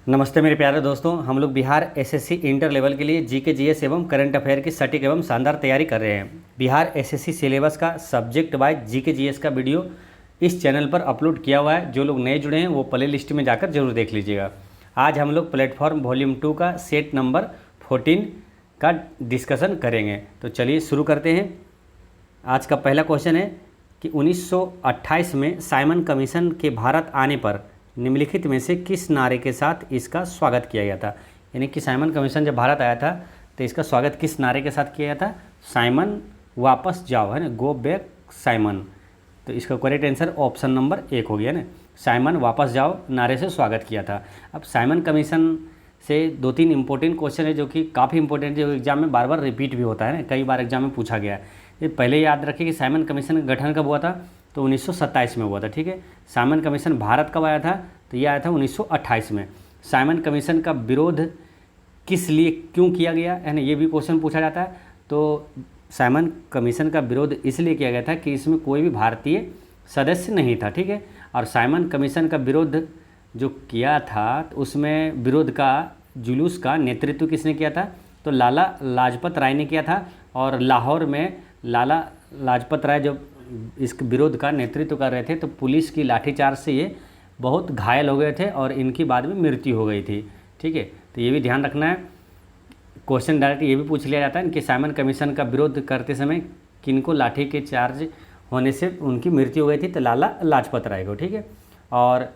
नमस्ते मेरे प्यारे दोस्तों, हम लोग बिहार एसएससी इंटर लेवल के लिए जीके जीएस एवं करंट अफेयर की सटीक एवं शानदार तैयारी कर रहे हैं। बिहार एसएससी सिलेबस का सब्जेक्ट वाइज जीके जीएस का वीडियो इस चैनल पर अपलोड किया हुआ है। जो लोग नए जुड़े हैं वो प्ले लिस्ट में जाकर जरूर देख लीजिएगा। आज हम लोग प्लेटफॉर्म वॉल्यूम 2 का सेट नंबर 14 का डिस्कशन करेंगे। तो चलिए शुरू करते हैं। आज का पहला क्वेश्चन है कि 1928 में साइमन कमीशन के भारत आने पर निम्नलिखित में से किस नारे के साथ इसका स्वागत किया गया था। यानी कि साइमन कमीशन जब भारत आया था तो इसका स्वागत किस नारे के साथ किया गया था? साइमन वापस जाओ, है ना, गो बैक साइमन। तो इसका करेक्ट आंसर ऑप्शन नंबर 1 हो गया ना, साइमन वापस जाओ नारे से स्वागत किया था। अब साइमन कमीशन से 2-3 इंपॉर्टेंट क्वेश्चन है जो कि काफ़ी इंपॉर्टेंट है, जो एग्जाम में बार बार रिपीट भी होता है ना, कई बार एग्जाम में पूछा गया है। ये पहले याद रखिए कि साइमन कमीशन का गठन कब हुआ था, तो 1927 में हुआ था। ठीक है, साइमन कमीशन भारत कब आया था, तो यह आया था 1928 में। साइमन कमीशन का विरोध किस लिए क्यों किया गया है ना, ये भी क्वेश्चन पूछा जाता है। तो साइमन कमीशन का विरोध इसलिए किया गया था कि इसमें कोई भी भारतीय सदस्य नहीं था। ठीक है, और साइमन कमीशन का विरोध जो किया था तो उसमें विरोध का जुलूस का नेतृत्व किसने किया था, तो लाला लाजपत राय ने किया था। और लाहौर में लाला लाजपत राय जब इस विरोध का नेतृत्व कर रहे थे तो पुलिस की लाठीचार्ज से ये बहुत घायल हो गए थे और इनकी बाद में मृत्यु हो गई थी। ठीक है, तो ये भी ध्यान रखना है। क्वेश्चन डायरेक्ट ये भी पूछ लिया जाता है कि साइमन कमीशन का विरोध करते समय किनको लाठी के चार्ज होने से उनकी मृत्यु हो गई थी, तो लाला लाजपत राय को। ठीक है, और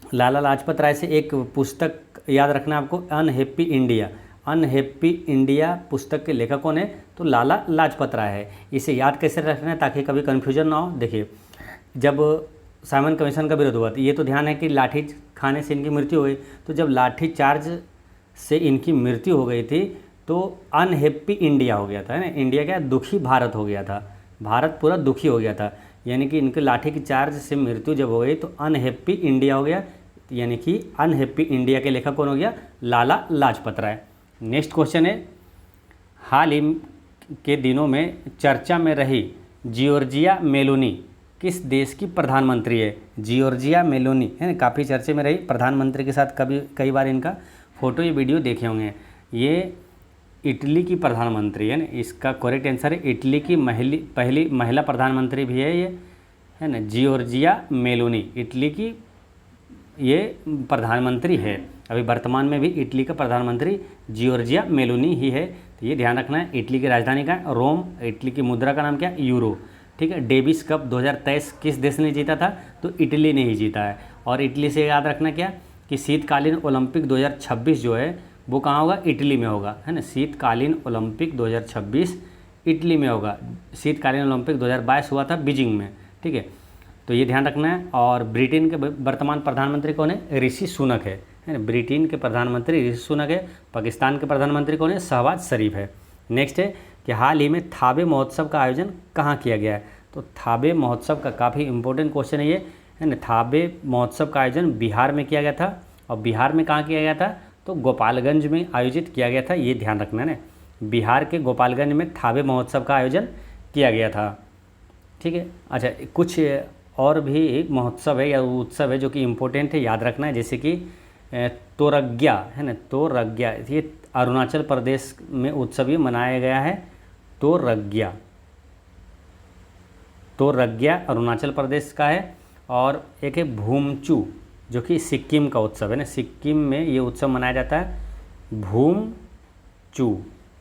लाला लाजपत राय से एक पुस्तक याद रखना आपको, अनहैप्पी इंडिया। अनहैप्पी इंडिया पुस्तक के लेखक कौन है, तो लाला लाजपत राय है। इसे याद कैसे रखना है ताकि कभी कन्फ्यूजन ना हो। देखिए, जब साइमन कमीशन का विरोध हुआ तो ये तो ध्यान है कि लाठी खाने से इनकी मृत्यु हो गई, तो जब लाठी चार्ज से इनकी मृत्यु हो गई थी तो अनहैप्पी इंडिया हो गया था, है ना। इंडिया क्या, दुखी भारत हो गया था, भारत पूरा दुखी हो गया था। यानी कि इनके लाठी की चार्ज से मृत्यु जब हो गई तो अनहैप्पी इंडिया हो गया। यानी कि अनहैप्पी इंडिया के लेखक कौन हो गया, लाला लाजपत राय। नेक्स्ट क्वेश्चन है, हाल ही के दिनों में चर्चा में रही जॉर्जिया मेलोनी किस देश की प्रधानमंत्री है। जॉर्जिया मेलोनी, है ना, काफ़ी चर्चे में रही। प्रधानमंत्री के साथ कई बार इनका फोटो, ये वीडियो देखे होंगे। ये इटली की प्रधानमंत्री है ना, इसका करेक्ट आंसर है इटली की पहली महिला प्रधानमंत्री भी है ये, है ना, जॉर्जिया मेलोनी इटली की ये प्रधानमंत्री है। अभी वर्तमान में भी इटली का प्रधानमंत्री जॉर्जिया मेलोनी ही है। तो ये ध्यान रखना है। इटली की राजधानी का है रोम, इटली की मुद्रा का नाम क्या, यूरो। ठीक है, डेविस कप 2023 किस देश ने जीता था, तो इटली ने ही जीता है। और इटली से याद रखना क्या कि शीतकालीन ओलंपिक 2026 जो है वो कहाँ होगा, इटली में होगा, है ना। शीतकालीन ओलंपिक 2026 इटली में होगा। शीतकालीन ओलंपिक 2022 हुआ था बीजिंग में। ठीक है, तो ये ध्यान रखना है। और ब्रिटेन के वर्तमान प्रधानमंत्री कौन है, ऋषि सुनक है ना। ब्रिटेन के प्रधानमंत्री ऋषि सुनक है। पाकिस्तान के प्रधानमंत्री कौन है, शहबाज शरीफ है। नेक्स्ट है कि हाल ही में थाबे महोत्सव का आयोजन कहाँ किया गया है, तो थाबे महोत्सव का काफ़ी इंपॉर्टेंट क्वेश्चन है ये, है ना। थाबे महोत्सव का आयोजन बिहार में किया गया था। और बिहार में कहाँ किया गया था, तो गोपालगंज में आयोजित किया गया था। ये ध्यान रखना है ना, बिहार के गोपालगंज में थाबे महोत्सव का आयोजन किया गया था। ठीक है, अच्छा, कुछ और भी एक महोत्सव है या उत्सव है जो कि इम्पोर्टेंट है, याद रखना है। जैसे कि तोरग्या, है ना, तोरग्या, ये अरुणाचल प्रदेश में उत्सव ये मनाया गया है। तोरग्या, तोरग्या अरुणाचल प्रदेश का है। और एक है भूमचू जो कि सिक्किम का उत्सव है ना, सिक्किम में ये उत्सव मनाया जाता है। भूमचू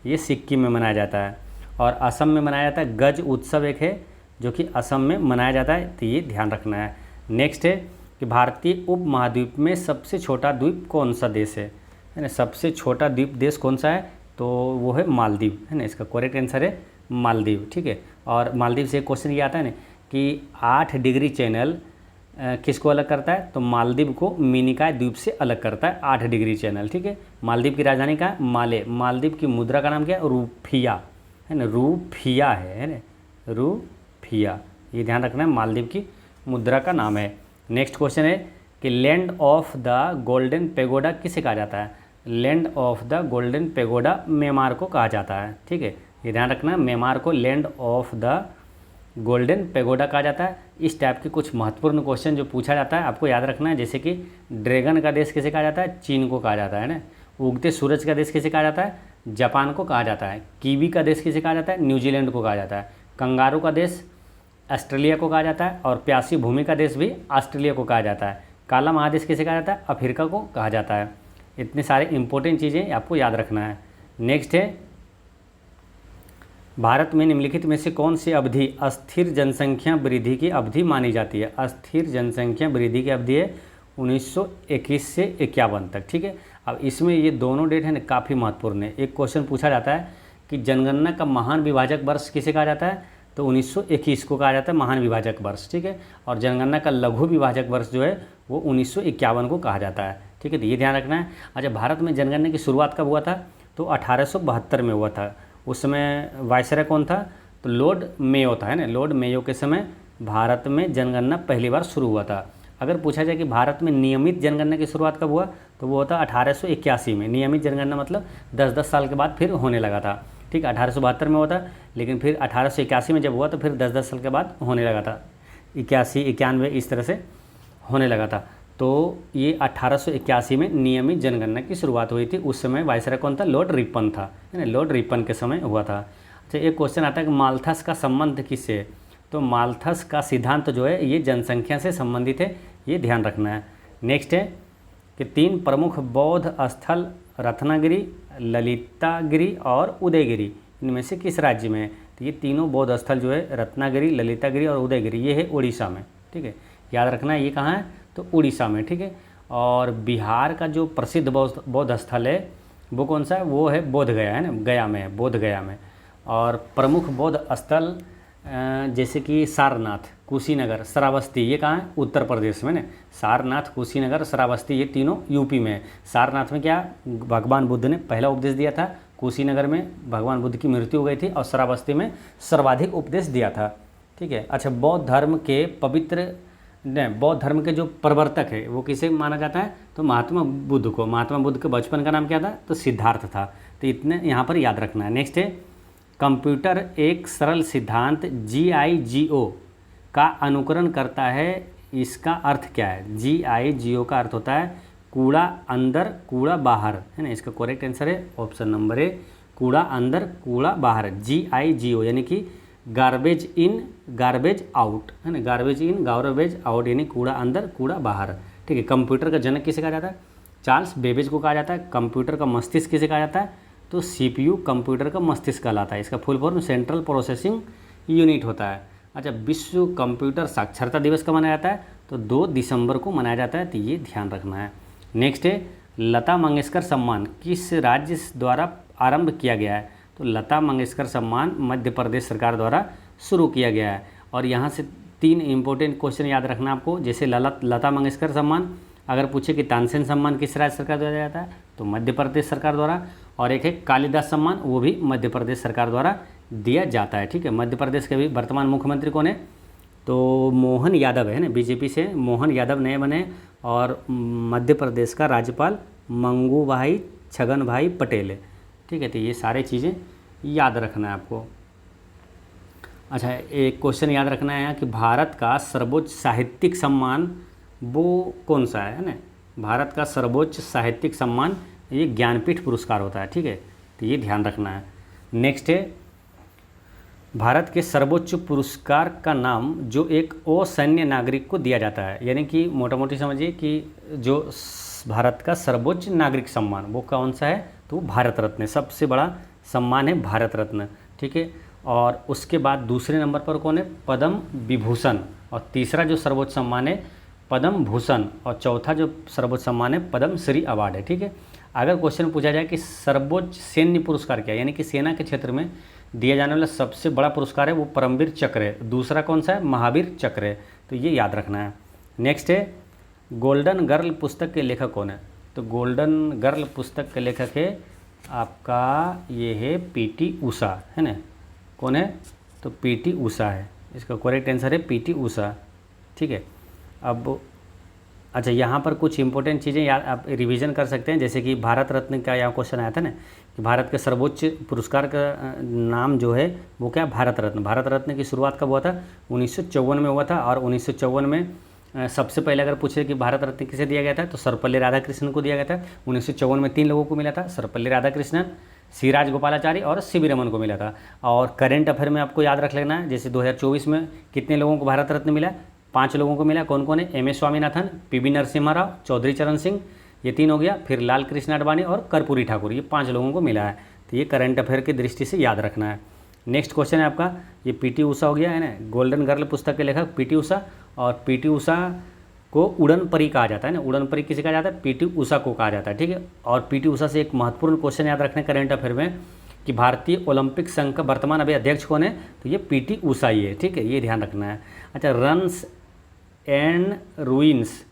ये सिक्किम में मनाया जाता है। और असम में मनाया जाता है गज उत्सव, एक है जो कि असम में मनाया जाता है। तो ये ध्यान रखना है। नेक्स्ट है कि भारतीय उपमहाद्वीप में सबसे छोटा द्वीप कौन सा देश है ना। सबसे छोटा द्वीप देश कौन सा है, तो वो है मालदीव, है ना। इसका करेक्ट आंसर है मालदीव। ठीक है, और मालदीव से एक क्वेश्चन ये आता है ना कि 8 डिग्री चैनल किसको अलग करता है, तो मालदीव को मिनिकॉय द्वीप से अलग करता है 8 डिग्री चैनल। ठीक है, मालदीव की राजधानी का है माले। मालदीव की मुद्रा का नाम क्या है, रूपिया, है ना, रूपिया है ना, रूपिया। ये ध्यान रखना है, मालदीव की मुद्रा का नाम है। नेक्स्ट क्वेश्चन है कि land of the golden pagoda किसे कहा जाता है। Land of the golden pagoda Myanmar को कहा जाता है। ठीक है, ये ध्यान रखना, म्यांमार को land of the golden pagoda कहा जाता है। इस टाइप के कुछ महत्वपूर्ण क्वेश्चन जो पूछा जाता है आपको याद रखना है, जैसे कि ड्रैगन का देश किसे कहा जाता है, चीन को कहा जाता है ना। उगते सूरज का देश किसे कहा जाता है, जापान को कहा जाता है। कीवी का देश किसे कहा जाता है, न्यूजीलैंड को कहा जाता है। कंगारू का देश ऑस्ट्रेलिया को कहा जाता है, और प्यासी भूमि का देश भी ऑस्ट्रेलिया को कहा जाता है। काला महादेश किसे कहा जाता है, अफ्रीका को कहा जाता है। इतने सारे इंपॉर्टेंट चीज़ें आपको याद रखना है। नेक्स्ट है, भारत में निम्नलिखित में से कौन सी अवधि अस्थिर जनसंख्या वृद्धि की अवधि मानी जाती है। अस्थिर जनसंख्या वृद्धि की अवधि है 1921 से 51 तक, ठीक है। अब इसमें ये दोनों डेट है ना काफ़ी महत्वपूर्ण है। एक क्वेश्चन पूछा जाता है कि जनगणना का महान विभाजक वर्ष किसे कहा जाता है, तो 1921 को कहा जाता है महान विभाजक वर्ष, ठीक है। और जनगणना का लघु विभाजक वर्ष जो है वो 1951 को कहा जाता है, ठीक है। तो ये ध्यान रखना है। अच्छा, भारत में जनगणना की शुरुआत कब हुआ था, तो 1872 में हुआ था। उस समय वायसराय कौन था, तो लॉर्ड मेयो था, है ना। लॉर्ड मेयो के समय भारत में जनगणना पहली बार शुरू हुआ था। अगर पूछा जाए कि भारत में नियमित जनगणना की शुरुआत कब हुआ, तो वो होता 1881 में। नियमित जनगणना मतलब 10-10 साल के बाद फिर होने लगा था, ठीक है। 1872 में हुआ था, लेकिन फिर 1881 में जब हुआ तो फिर 10-10 साल के बाद होने लगा था। 81, 91 इस तरह से होने लगा था। तो ये 1881 में नियमित जनगणना की शुरुआत हुई थी। उस समय वायसराय कौन था, लॉर्ड रिपन था, है ना। लॉर्ड रिपन के समय हुआ था। अच्छा, एक क्वेश्चन आता है कि माल्थस का संबंध किससे है, तो माल्थस का सिद्धांत जो है ये जनसंख्या से संबंधित है, ये ध्यान रखना है। नेक्स्ट है कि 3 प्रमुख बौद्ध स्थल रत्नागिरी, ललितागिरी और उदयगिरी इनमें से किस राज्य में है, तो ये तीनों बौद्ध स्थल जो है रत्नागिरी, ललितागिरी और उदयगिरी ये है उड़ीसा में, ठीक है। याद रखना है ये कहाँ है, तो उड़ीसा में, ठीक है। और बिहार का जो प्रसिद्ध बौद्ध स्थल है वो कौन सा है, वो है बोध गया, है ना, गया में है, बोध गया में। और प्रमुख बौद्ध स्थल जैसे कि सारनाथ, कुशीनगर, श्रावस्ती ये कहाँ है, उत्तर प्रदेश में ना। सारनाथ, कुशीनगर, श्रावस्ती ये तीनों यूपी में है। सारनाथ में क्या भगवान बुद्ध ने पहला उपदेश दिया था, कुशीनगर में भगवान बुद्ध की मृत्यु हो गई थी, और श्रावस्ती में सर्वाधिक उपदेश दिया था, ठीक है। अच्छा, बौद्ध धर्म के पवित्र बौद्ध धर्म के जो प्रवर्तक है वो किसे माना जाता है, तो महात्मा बुद्ध को। महात्मा बुद्ध के बचपन का नाम क्या था, तो सिद्धार्थ था। तो इतने यहाँ पर याद रखना है। नेक्स्ट है, कंप्यूटर एक सरल सिद्धांत GIGO का अनुकरण करता है, इसका अर्थ क्या है। GIGO का अर्थ होता है कूड़ा अंदर कूड़ा बाहर, है ना। इसका करेक्ट आंसर है ऑप्शन नंबर ए, कूड़ा अंदर कूड़ा बाहर। GIGO यानी कि गार्बेज इन गार्बेज आउट, है ना। गार्बेज इन गार्बेज आउट यानी कूड़ा अंदर कूड़ा बाहर, ठीक है। कंप्यूटर का जनक किसे कहा जाता है, चार्ल्स बेबेज को कहा जाता है। कंप्यूटर का मस्तिष्क किसे कहा जाता है, तो CPU कंप्यूटर का मस्तिष्क कहलाता है। इसका full form central processing unit होता है। अच्छा, विश्व कंप्यूटर साक्षरता दिवस कब मनाया जाता है, तो 2 दिसंबर को मनाया जाता है, तो ये ध्यान रखना है। नेक्स्ट है, लता मंगेशकर सम्मान किस राज्य द्वारा आरंभ किया गया है, तो लता मंगेशकर सम्मान मध्य प्रदेश सरकार द्वारा शुरू किया गया है। और यहाँ से 3 इंपॉर्टेंट क्वेश्चन याद रखना आपको, जैसे लता मंगेशकर सम्मान अगर पूछे कि तानसेन सम्मान किस राज्य सरकार द्वारा दिया जाता है, तो मध्य प्रदेश सरकार द्वारा। और एक है कालिदास सम्मान, वो भी मध्य प्रदेश सरकार द्वारा दिया जाता है, ठीक है। मध्य प्रदेश के भी वर्तमान मुख्यमंत्री कौन है, तो मोहन यादव है ना, BJP से मोहन यादव नए बने। और मध्य प्रदेश का राज्यपाल मंगूभाई छगन भाई पटेल है, ठीक है। तो ये सारे चीज़ें याद रखना है आपको। अच्छा, एक क्वेश्चन याद रखना है कि भारत का सर्वोच्च साहित्यिक सम्मान वो कौन सा है ना। भारत का सर्वोच्च साहित्यिक सम्मान ये ज्ञानपीठ पुरस्कार होता है, ठीक है। तो ये ध्यान रखना है। नेक्स्ट है, भारत के सर्वोच्च पुरस्कार का नाम जो एक असैन्य नागरिक को दिया जाता है, यानी कि मोटा मोटी समझिए कि जो भारत का सर्वोच्च नागरिक सम्मान वो कौन सा है, तो भारत रत्न, सबसे बड़ा सम्मान है भारत रत्न, ठीक है। और उसके बाद दूसरे नंबर पर कौन है, पद्म विभूषण। और तीसरा जो सर्वोच्च सम्मान है पद्म भूषण, और चौथा जो सर्वोच्च सम्मान है पद्म श्री अवार्ड है, ठीक है। अगर क्वेश्चन पूछा जाए कि सर्वोच्च सैन्य पुरस्कार क्या है, यानी कि सेना के क्षेत्र में दिया जाने वाला सबसे बड़ा पुरस्कार है वो परमवीर चक्र है। दूसरा कौन सा है, महावीर चक्र है, तो ये याद रखना है। नेक्स्ट है, गोल्डन गर्ल पुस्तक के लेखक कौन है, तो गोल्डन गर्ल पुस्तक के लेखक है आपका ये है PT उषा, है ना। कौन है, तो PT उषा है। इसका करेक्ट आंसर है PT उषा, ठीक है। अब अच्छा, यहाँ पर कुछ इंपॉर्टेंट चीज़ें याद आप रिवीजन कर सकते हैं, जैसे कि भारत रत्न का यहाँ क्वेश्चन आया था ना कि भारत के सर्वोच्च पुरस्कार का नाम जो है वो क्या, भारत रत्न। भारत रत्न की शुरुआत कब हुआ था, 1954 में हुआ था। और 1954 में सबसे पहले अगर पूछे कि भारत रत्न किसे दिया गया था तो सर्वपल्ली राधाकृष्णन को दिया गया था। 1954 में 3 लोगों को मिला था, सर्वपल्ली राधाकृष्णन, सी राजगोपालाचारी और सीवी रमन को मिला था। और करेंट अफेयर में आपको याद रख लेना है, जैसे 2024 में कितने लोगों को भारत रत्न मिला, 5 लोगों को मिला। कौन कौन है, M S Swaminathan, PV Narasimha Rao, Chaudhary Charan Singh, ये 3 हो गया। फिर लाल कृष्ण आडवाणी और कर्पूरी ठाकुर, ये 5 लोगों को मिला है। तो ये करंट अफेयर की दृष्टि से याद रखना है। नेक्स्ट क्वेश्चन है आपका, ये पीटी उषा हो गया है ना, गोल्डन गर्ल पुस्तक के लेखक पीटी उषा। और पीटी उषा को उड़न परी कहा जाता है ना, उड़न परी किसे कहा जाता है, पीटी उषा को कहा जाता है, ठीक है। और पीटी उषा से एक महत्वपूर्ण क्वेश्चन याद रखना है करंट अफेयर में कि भारतीय ओलंपिक संघ का वर्तमान अभी अध्यक्ष कौन है, तो ये पीटी उषा ही है, ठीक है, ये ध्यान रखना है। अच्छा, रन्स एंड रूइंस,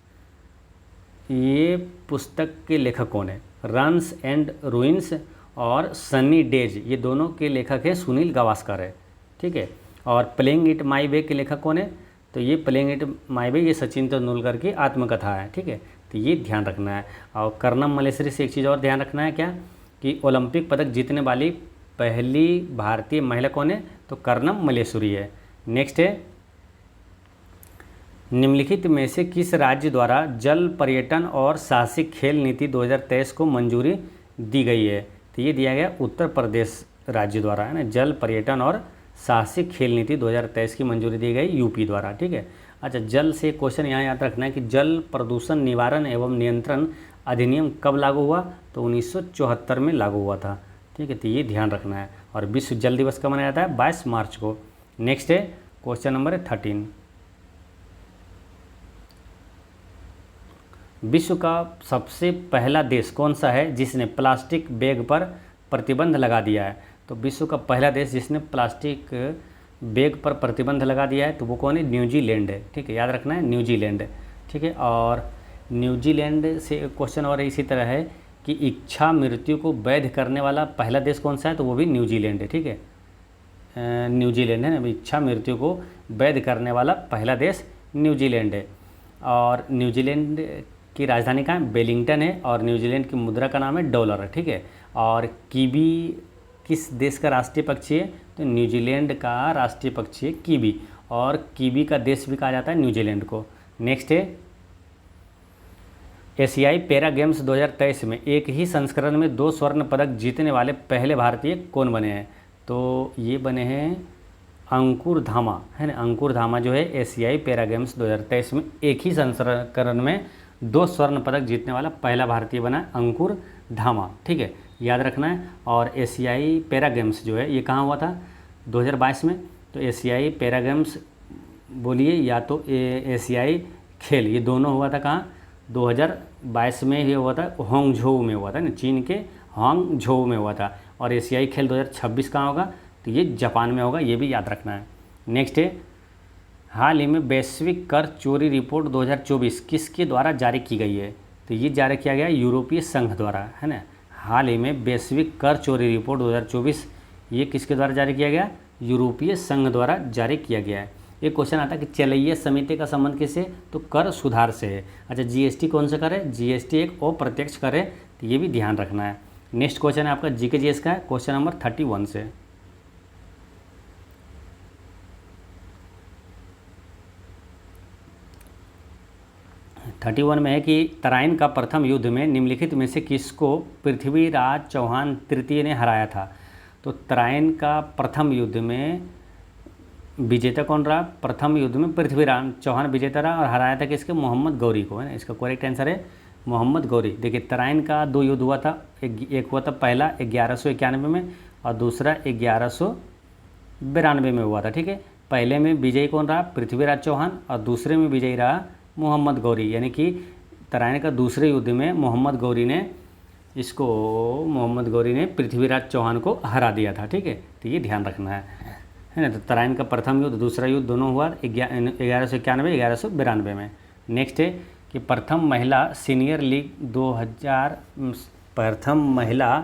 ये पुस्तक के लेखक कौन है, रन्स एंड रूइंस और सनी डेज, ये दोनों के लेखक हैं सुनील गावस्कर है, ठीक है। और प्लेइंग इट माई वे के लेखक कौन है, तो ये प्लेइंग इट माई वे ये सचिन तेंदुलकर की आत्मकथा है, ठीक है। तो ये ध्यान रखना है। और कर्नम मलेश्वरी से एक चीज़ और ध्यान रखना है क्या, कि ओलंपिक पदक जीतने वाली पहली भारतीय महिला कौन है, तो कर्नम मलेश्वरी है। नेक्स्ट है, निम्नलिखित में से किस राज्य द्वारा जल पर्यटन और साहसिक खेल नीति 2023 को मंजूरी दी गई है, तो ये दिया गया उत्तर प्रदेश राज्य द्वारा, है ना। जल पर्यटन और साहसिक खेल नीति 2023 की मंजूरी दी गई यूपी द्वारा, ठीक है। अच्छा, जल से क्वेश्चन यहाँ याद रखना है कि जल प्रदूषण निवारण एवं नियंत्रण अधिनियम कब लागू हुआ, तो 1974 में लागू हुआ था, ठीक है। तो ये ध्यान रखना है। और विश्व जल दिवस कब मनाया जाता है, 22 मार्च को। नेक्स्ट है क्वेश्चन नंबर 13, विश्व का सबसे पहला देश कौन सा है जिसने प्लास्टिक बैग पर प्रतिबंध लगा दिया है, तो विश्व का पहला देश जिसने प्लास्टिक बैग पर प्रतिबंध लगा दिया है तो वो कौन है, न्यूजीलैंड है, ठीक है, याद रखना है न्यूजीलैंड, ठीक है। और न्यूजीलैंड से क्वेश्चन और इसी तरह है कि इच्छा मृत्यु को वैध करने वाला पहला देश कौन सा है, तो वो भी न्यूजीलैंड है, ठीक है। न्यूजीलैंड है ना, इच्छा मृत्यु को वैध करने वाला पहला देश न्यूजीलैंड है। और न्यूजीलैंड की राजधानी कहाँ है, वेलिंगटन है। और न्यूजीलैंड की मुद्रा का नाम है डॉलर है, ठीक है। और कीवी किस देश का राष्ट्रीय पक्षी है, तो न्यूजीलैंड का राष्ट्रीय पक्षी है कीवी। और कीवी का देश भी कहा जाता है न्यूजीलैंड को। नेक्स्ट है, एशियाई पैरा गेम्स 2023 में एक ही संस्करण में 2 स्वर्ण पदक जीतने वाले पहले भारतीय कौन बने हैं, तो ये बने हैं अंकुर धामा, है ना। अंकुर धामा जो है एशियाई पैरा गेम्स 2023 में एक ही संस्करण में 2 स्वर्ण पदक जीतने वाला पहला भारतीय बना अंकुर धामा, ठीक है, याद रखना है। और एशियाई पैरा गेम्स जो है ये कहाँ हुआ था, 2022 में। तो एशियाई पैरा गेम्स बोलिए या तो एशियाई खेल, ये दोनों हुआ था कहाँ, 2022 में ही हुआ था, हांगझोउ में हुआ था ना, चीन के हांगझोउ में हुआ था। और एशियाई खेल 2026 कहाँ होगा, तो ये जापान में होगा, ये भी याद रखना है। नेक्स्ट है, हाल ही में वैश्विक कर चोरी रिपोर्ट 2024 किसके द्वारा जारी की गई है, तो ये जारी किया गया यूरोपीय संघ द्वारा, है ना। हाल ही में वैश्विक कर चोरी रिपोर्ट 2024 ये किसके द्वारा जारी किया गया, यूरोपीय संघ द्वारा जारी किया गया है। एक क्वेश्चन आता है कि चलैया समिति का संबंध किससे, तो कर सुधार से है। अच्छा, जीएसटी कौन सा कर है, जीएसटी एक अप्रत्यक्ष कर है, तो ये भी ध्यान रखना है। नेक्स्ट क्वेश्चन है आपका जीके जीएस का है, क्वेश्चन नंबर 31 से। (31) में है कि तराइन का प्रथम युद्ध में निम्नलिखित में से किसको पृथ्वीराज चौहान तृतीय ने हराया था, तो तराइन का प्रथम युद्ध में विजेता कौन रहा, प्रथम युद्ध में पृथ्वीराज चौहान विजेता रहा और हराया था किसके, मोहम्मद गौरी को, है ना। इसका करेक्ट आंसर है मोहम्मद गौरी। देखिए, तराइन का 2 युद्ध हुआ था, एक हुआ था पहला 1191 में और दूसरा 1192 में हुआ था, ठीक है। पहले में विजयी कौन रहा, पृथ्वीराज चौहान, और दूसरे में विजयी रहा मोहम्मद गौरी, यानी कि तराइन का दूसरे युद्ध में मोहम्मद गौरी ने पृथ्वीराज चौहान को हरा दिया था, ठीक है। तो ये ध्यान रखना है ना। तो तराइन का प्रथम युद्ध दूसरा युद्ध दोनों हुआ 1191 1192 में। नेक्स्ट है कि प्रथम महिला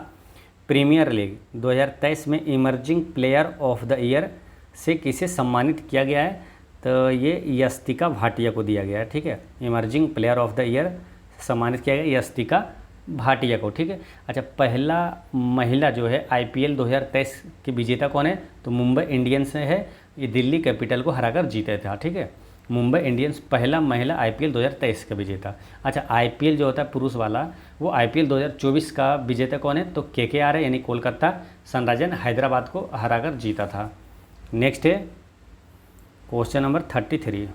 प्रीमियर लीग 2023 में emerging player of the year से किसे सम्मानित किया गया है, तो ये यस्तिका भाटिया को दिया गया है, ठीक है। Emerging player of the year सम्मानित किया गया यस्तिका भाटिया को, ठीक है। अच्छा, पहला महिला जो है IPL 2023 की विजेता कौन है? तो मुंबई इंडियंस है, ये दिल्ली कैपिटल को हराकर जीते था, ठीक है। मुंबई इंडियंस पहला महिला IPL 2023 का विजेता। अच्छा, IPL जो होता है पुरुष वाला, वो IPL 2024 का विजेता कौन है? तो KKR है, यानी कोलकाता सनराइजर्स हैदराबाद को हराकर जीता था। नेक्स्ट है क्वेश्चन नंबर 33।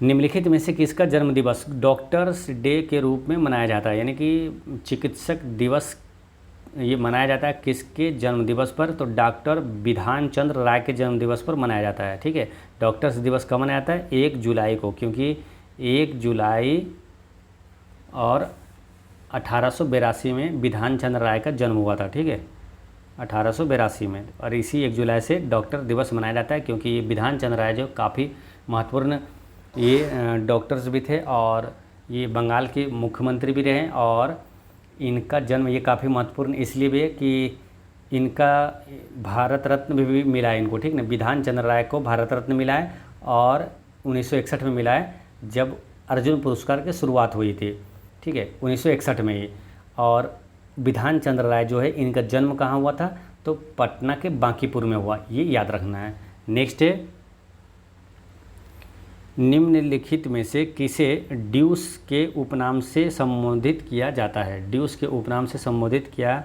निम्नलिखित में से किसका जन्म दिवस डॉक्टर्स डे के रूप में मनाया जाता है? यानी कि चिकित्सक दिवस ये मनाया जाता है किसके जन्म दिवस पर? तो डॉक्टर बिधान चंद्र राय के जन्म दिवस पर मनाया जाता है, ठीक है। डॉक्टर्स दिवस कब मनाया जाता है? 1 जुलाई को, क्योंकि 1 जुलाई और 1882 में बिधान चंद्र राय का जन्म हुआ था, ठीक है, 1882 में। और इसी 1 जुलाई से डॉक्टर दिवस मनाया जाता है, क्योंकि ये बिधान चंद्र राय जो काफ़ी महत्वपूर्ण ये डॉक्टर्स भी थे और ये बंगाल के मुख्यमंत्री भी रहे। और इनका जन्म ये काफ़ी महत्वपूर्ण इसलिए भी है कि इनका भारत रत्न भी मिला है इनको, ठीक ना। बिधान चंद्र राय को भारत रत्न मिला है और 1961 में मिला है, जब अर्जुन पुरस्कार की शुरुआत हुई थी, ठीक है, 1961 में ही। और बिधान चंद्र राय जो है इनका जन्म कहाँ हुआ था? तो पटना के बांकीपुर में हुआ, ये याद रखना है। नेक्स्ट है निम्नलिखित में से किसे ड्यूस के उपनाम से संबोधित किया जाता है? ड्यूस के उपनाम से संबोधित किया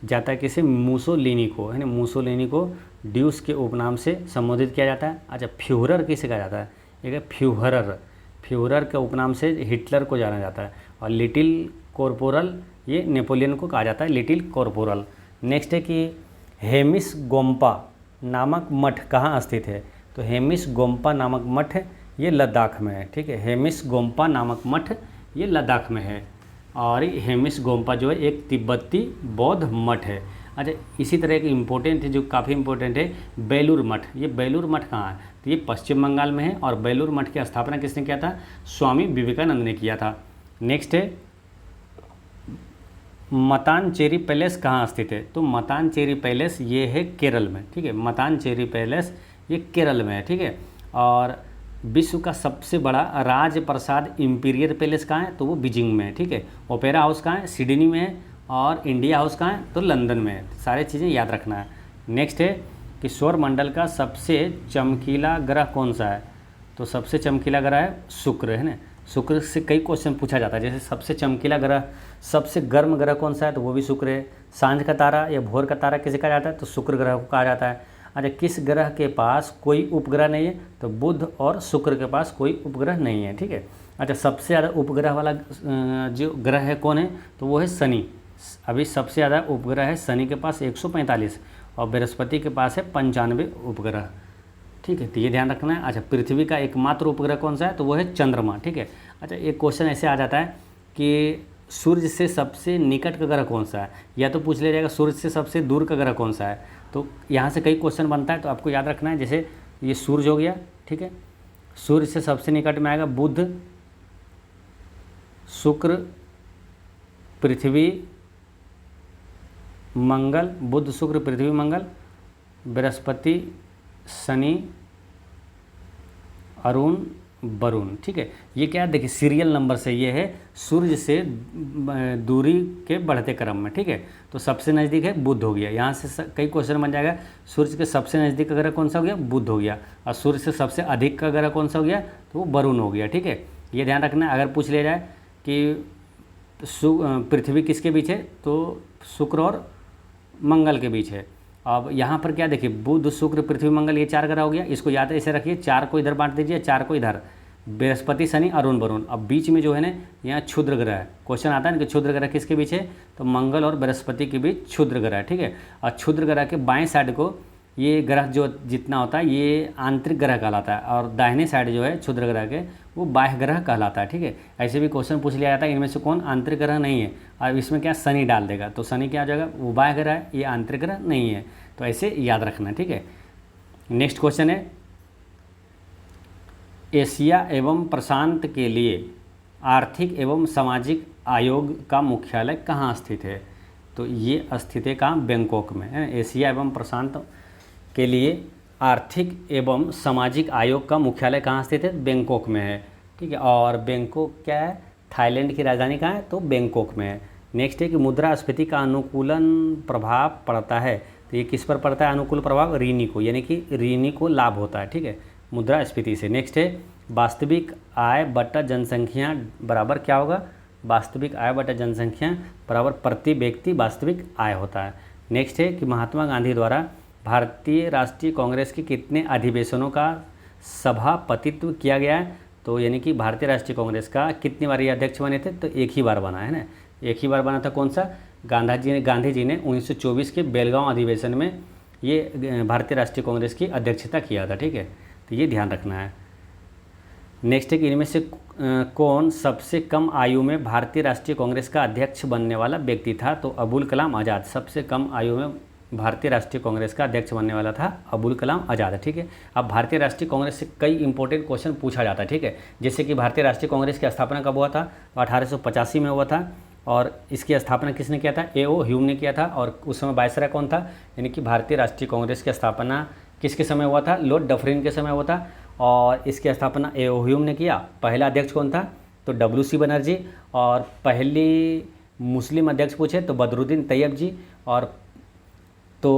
जाता है किसे? मुसोलिनी को, है ना। मुसोलिनी को ड्यूस के उपनाम से संबोधित किया जाता है। अच्छा, फ्यूहरर किसे कहा जाता है? एक है फ्यूहरर, फ्यूहरर के उपनाम से हिटलर को जाना जाता है। और लिटिल कॉर्पोरल ये नेपोलियन को कहा जाता है, लिटिल कॉर्पोरल। नेक्स्ट है कि हेमिस गोम्पा नामक मठ कहाँ स्थित है? तो हेमिस गोम्पा नामक मठ ये लद्दाख में है, ठीक है। हेमिस गोम्पा नामक मठ ये लद्दाख में है। और हेमिस गोम्पा जो है एक तिब्बती बौद्ध मठ है। अच्छा, इसी तरह एक इम्पोर्टेंट है जो काफ़ी इम्पोर्टेंट है, बेलूर मठ। ये बेलूर मठ कहाँ है? तो ये पश्चिम बंगाल में है। और बेलूर मठ की स्थापना किसने किया था? स्वामी विवेकानंद ने किया था। नेक्स्ट है मतानचेरी पैलेस कहाँ स्थित है? तो मतानचेरी पैलेस ये है केरल में, ठीक है। मतानचेरी पैलेस ये केरल में है, ठीक है। और विश्व का सबसे बड़ा राजप्रसाद इंपीरियल पैलेस कहाँ है? तो वो बीजिंग में है, ठीक है। ओपेरा हाउस कहाँ है? सिडनी में है। और इंडिया हाउस कहाँ है? तो लंदन में है। सारी चीज़ें याद रखना है। नेक्स्ट है कि सौरमंडल का सबसे चमकीला ग्रह कौन सा है? तो सबसे चमकीला ग्रह है शुक्र, है ना। शुक्र से कई क्वेश्चन पूछा जाता है, जैसे सबसे चमकीला ग्रह, सबसे गर्म ग्रह कौन सा है? तो वो भी शुक्र है। सांझ का तारा या भोर का तारा किसे कहा जाता है? तो शुक्र ग्रह को कहा जाता है। अच्छा, किस ग्रह के पास कोई उपग्रह नहीं है? तो बुध और शुक्र के पास कोई उपग्रह नहीं है, ठीक है। अच्छा, सबसे ज़्यादा उपग्रह वाला जो ग्रह है कौन है? तो वो है शनि। अभी सबसे ज़्यादा उपग्रह है शनि के पास 145 और बृहस्पति के पास है 95 उपग्रह, ठीक है। तो ये ध्यान रखना है। अच्छा, पृथ्वी का एकमात्र उपग्रह कौन सा है? तो वो है चंद्रमा, ठीक है। अच्छा, एक क्वेश्चन ऐसे आ जाता है कि सूर्य से सबसे निकट का ग्रह कौन सा है, या तो पूछ लिया जाएगा सूर्य से सबसे दूर का ग्रह कौन सा है। तो यहाँ से कई क्वेश्चन बनता है, तो आपको याद रखना है। जैसे ये सूर्य हो गया, ठीक है। सूर्य से सबसे निकट में आएगा बुध, शुक्र, पृथ्वी, मंगल, बुध शुक्र पृथ्वी मंगल, बृहस्पति, शनि, अरुण, वरुण, ठीक है। ये क्या है? देखिए सीरियल नंबर से ये है सूर्य से दूरी के बढ़ते क्रम में, ठीक है। तो सबसे नज़दीक है बुध हो गया। यहाँ से कई क्वेश्चन बन जाएगा, सूर्य के सबसे नज़दीक का ग्रह कौन सा हो गया? बुध हो गया। और सूर्य से सबसे अधिक का ग्रह कौन सा हो गया? तो वो वरुण हो गया, ठीक है। ये ध्यान रखना है। अगर पूछ लिया जाए कि पृथ्वी किसके बीच है? तो शुक्र और मंगल के बीच है। अब यहाँ पर क्या देखिए, बुध शुक्र पृथ्वी मंगल ये 4 ग्रह हो गया। इसको याद ऐसे रखिए, 4 को इधर बांट दीजिए, 4 को इधर, बृहस्पति, शनि, अरुण, वरुण। अब बीच में जो है ना यहाँ क्षुद्र ग्रह है। क्वेश्चन आता है ना कि क्षुद्र ग्रह किसके बीच है? तो मंगल और बृहस्पति के बीच क्षुद्र ग्रह है, ठीक है। और क्षुद्र ग्रह के बाएं साइड को ये ग्रह जो जितना होता है ये आंतरिक ग्रह कहलाता है, और दाहिने साइड जो है क्षुद्र ग्रह के वो बाह्य ग्रह कहलाता है, ठीक है। ऐसे भी क्वेश्चन पूछ लिया जाता है, इनमें से कौन आंतरिक ग्रह नहीं है? और इसमें क्या शनि डाल देगा, तो शनि क्या हो जाएगा? वो बाह्य ग्रह है, ये आंतरिक ग्रह नहीं है। तो ऐसे याद रखना, ठीक है। नेक्स्ट क्वेश्चन है एशिया एवं प्रशांत के लिए आर्थिक एवं सामाजिक आयोग का मुख्यालय कहाँ स्थित है? तो ये स्थित है कहाँ, बैंकॉक में, है ना। एशिया एवं प्रशांत के लिए आर्थिक एवं सामाजिक आयोग का मुख्यालय कहाँ स्थित है, बैंकॉक में है, ठीक है। और बैंकॉक क्या है, थाईलैंड की राजधानी कहाँ है, तो बैंकॉक में है। नेक्स्ट है कि मुद्रास्फीति का अनुकूलन प्रभाव पड़ता है, तो ये किस पर पड़ता है अनुकूल प्रभाव, ऋणी को, यानी कि ऋणी को लाभ होता है, ठीक है, मुद्रास्फीति से। नेक्स्ट है वास्तविक आय बटा जनसंख्या बराबर क्या होगा, वास्तविक आय बटा जनसंख्या बराबर प्रति व्यक्ति वास्तविक आय होता है। नेक्स्ट है कि महात्मा गांधी द्वारा भारतीय राष्ट्रीय कांग्रेस के कितने अधिवेशनों का सभापतित्व किया गया है, तो यानी कि भारतीय राष्ट्रीय कांग्रेस का कितनी बार ये अध्यक्ष बने थे, तो एक ही बार बना है ना, एक ही बार बना था। कौन सा, गांधी जी ने 1924 के बेलगांव अधिवेशन में ये भारतीय राष्ट्रीय कांग्रेस की अध्यक्षता किया था, ठीक है, तो ये ध्यान रखना है। नेक्स्ट है कि इनमें से कौन सबसे कम आयु में भारतीय राष्ट्रीय कांग्रेस का अध्यक्ष बनने वाला व्यक्ति था, तो अबुल कलाम आज़ाद सबसे कम आयु में भारतीय राष्ट्रीय कांग्रेस का अध्यक्ष बनने वाला था, अबुल कलाम आज़ाद है, ठीक है। अब भारतीय राष्ट्रीय कांग्रेस से कई इंपॉर्टेंट क्वेश्चन पूछा जाता है, ठीक है, जैसे कि भारतीय राष्ट्रीय कांग्रेस की स्थापना कब हुआ था, 1885 में हुआ था, और इसकी स्थापना किसने किया था, A.O. ह्यूम ने किया था, और उस समय वायसराय कौन था, यानी कि भारतीय राष्ट्रीय कांग्रेस की स्थापना किसके समय हुआ था, लॉर्ड डफरिन के समय हुआ था, और इसकी स्थापना A.O. ह्यूम ने किया। पहला अध्यक्ष कौन था, तो W.C. बनर्जी, और पहली मुस्लिम अध्यक्ष पूछे तो बदरुद्दीन तैयब जी। और तो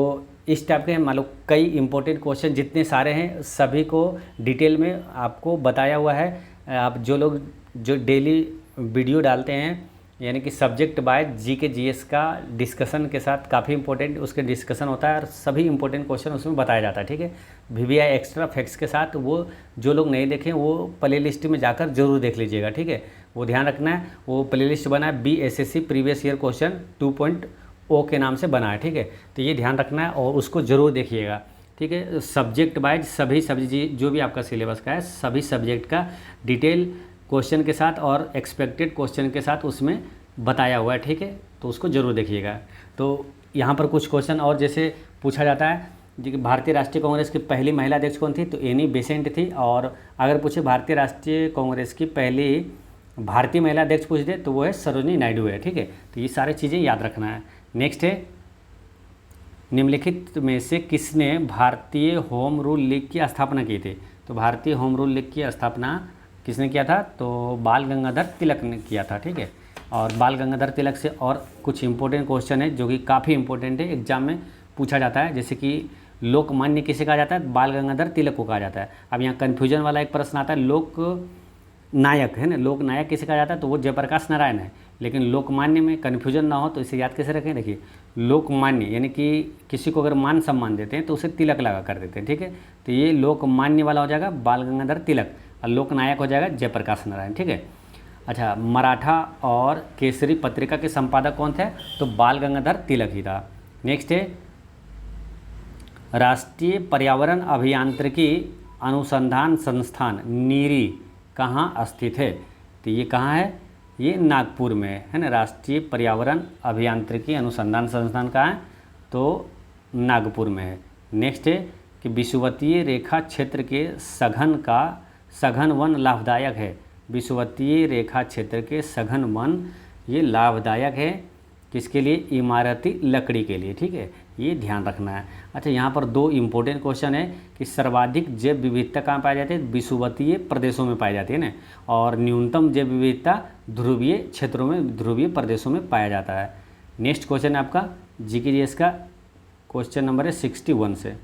इस टाइप के मान लो कई इंपॉर्टेंट क्वेश्चन जितने सारे हैं सभी को डिटेल में आपको बताया हुआ है। आप जो लोग जो डेली वीडियो डालते हैं, यानी कि सब्जेक्ट बाय GK GS का डिस्कशन के साथ काफ़ी इंपॉर्टेंट उसके डिस्कशन होता है और सभी इंपॉर्टेंट क्वेश्चन उसमें बताया जाता है, ठीक है, VVI एक्स्ट्रा फैक्ट्स के साथ। वो जो लोग नहीं देखें वो प्ले लिस्ट में जाकर जरूर देख लीजिएगा, ठीक है, वो ध्यान रखना है। वो प्ले लिस्ट बना है BSSC प्रीवियस ईयर क्वेश्चन 2.0 के नाम से बना है, ठीक है, तो ये ध्यान रखना है और उसको ज़रूर देखिएगा, ठीक है। सब्जेक्ट वाइज सभी जो भी आपका सिलेबस का है सभी सब्जेक्ट का डिटेल क्वेश्चन के साथ और एक्सपेक्टेड क्वेश्चन के साथ उसमें बताया हुआ है, ठीक है, तो उसको ज़रूर देखिएगा। तो यहाँ पर कुछ क्वेश्चन और जैसे पूछा जाता है जो कि भारतीय राष्ट्रीय कांग्रेस की पहली महिला अध्यक्ष कौन थी, तो एनी बेसेंट थी। और अगर पूछे भारतीय राष्ट्रीय कांग्रेस की पहली भारतीय महिला अध्यक्ष पूछ दे तो वो है सरोजिनी नायडू है, ठीक है, तो ये सारी चीज़ें याद रखना है। नेक्स्ट है निम्नलिखित में से किसने भारतीय होम रूल लीग की स्थापना की थी, तो भारतीय होम रूल लीग की स्थापना किसने किया था, तो बाल गंगाधर तिलक ने किया था, ठीक है। और बाल गंगाधर तिलक से और कुछ इंपॉर्टेंट क्वेश्चन है जो कि काफ़ी इंपॉर्टेंट है, एग्जाम में पूछा जाता है, जैसे कि लोकमान्य किसे कहा जाता है, बाल गंगाधर तिलक को कहा जाता है। अब यहाँ कन्फ्यूजन वाला एक प्रश्न आता है, लोक नायक है ना, लोक नायक किसे कहा जाता है, तो वो जयप्रकाश नारायण है, लेकिन लोकमान्य में कन्फ्यूजन ना हो तो इसे याद कैसे रखें, देखिए लोकमान्य यानी कि किसी को अगर मान सम्मान देते हैं तो उसे तिलक लगा कर देते हैं, ठीक है, तो ये लोकमान्य वाला हो जाएगा बाल गंगाधर तिलक और लोकनायक हो जाएगा जयप्रकाश नारायण, ठीक है। अच्छा, मराठा और केसरी पत्रिका के संपादक कौन थे, तो बाल गंगाधर तिलक ही था। नेक्स्ट है राष्ट्रीय पर्यावरण अभियांत्रिकी अनुसंधान संस्थान नीरी कहाँ स्थित है, तो ये कहाँ है, ये नागपुर में है ना। राष्ट्रीय पर्यावरण अभियांत्रिकी अनुसंधान संस्थान कहाँ है, तो नागपुर में है। नेक्स्ट है कि विषुवतीय रेखा क्षेत्र के सघन वन लाभदायक है, विषुवतीय रेखा क्षेत्र के सघन वन ये लाभदायक है किसके लिए, इमारती लकड़ी के लिए, ठीक है, ये ध्यान रखना है। अच्छा, यहाँ पर दो इम्पोर्टेंट क्वेश्चन है कि सर्वाधिक जैव विविधता कहाँ पाई जाती है, विषुवतीय प्रदेशों में पाई जाती है ना, और न्यूनतम जैव विविधता ध्रुवीय क्षेत्रों में ध्रुवीय प्रदेशों में पाया जाता है। नेक्स्ट क्वेश्चन है आपका GK GS का क्वेश्चन नंबर है 61 से।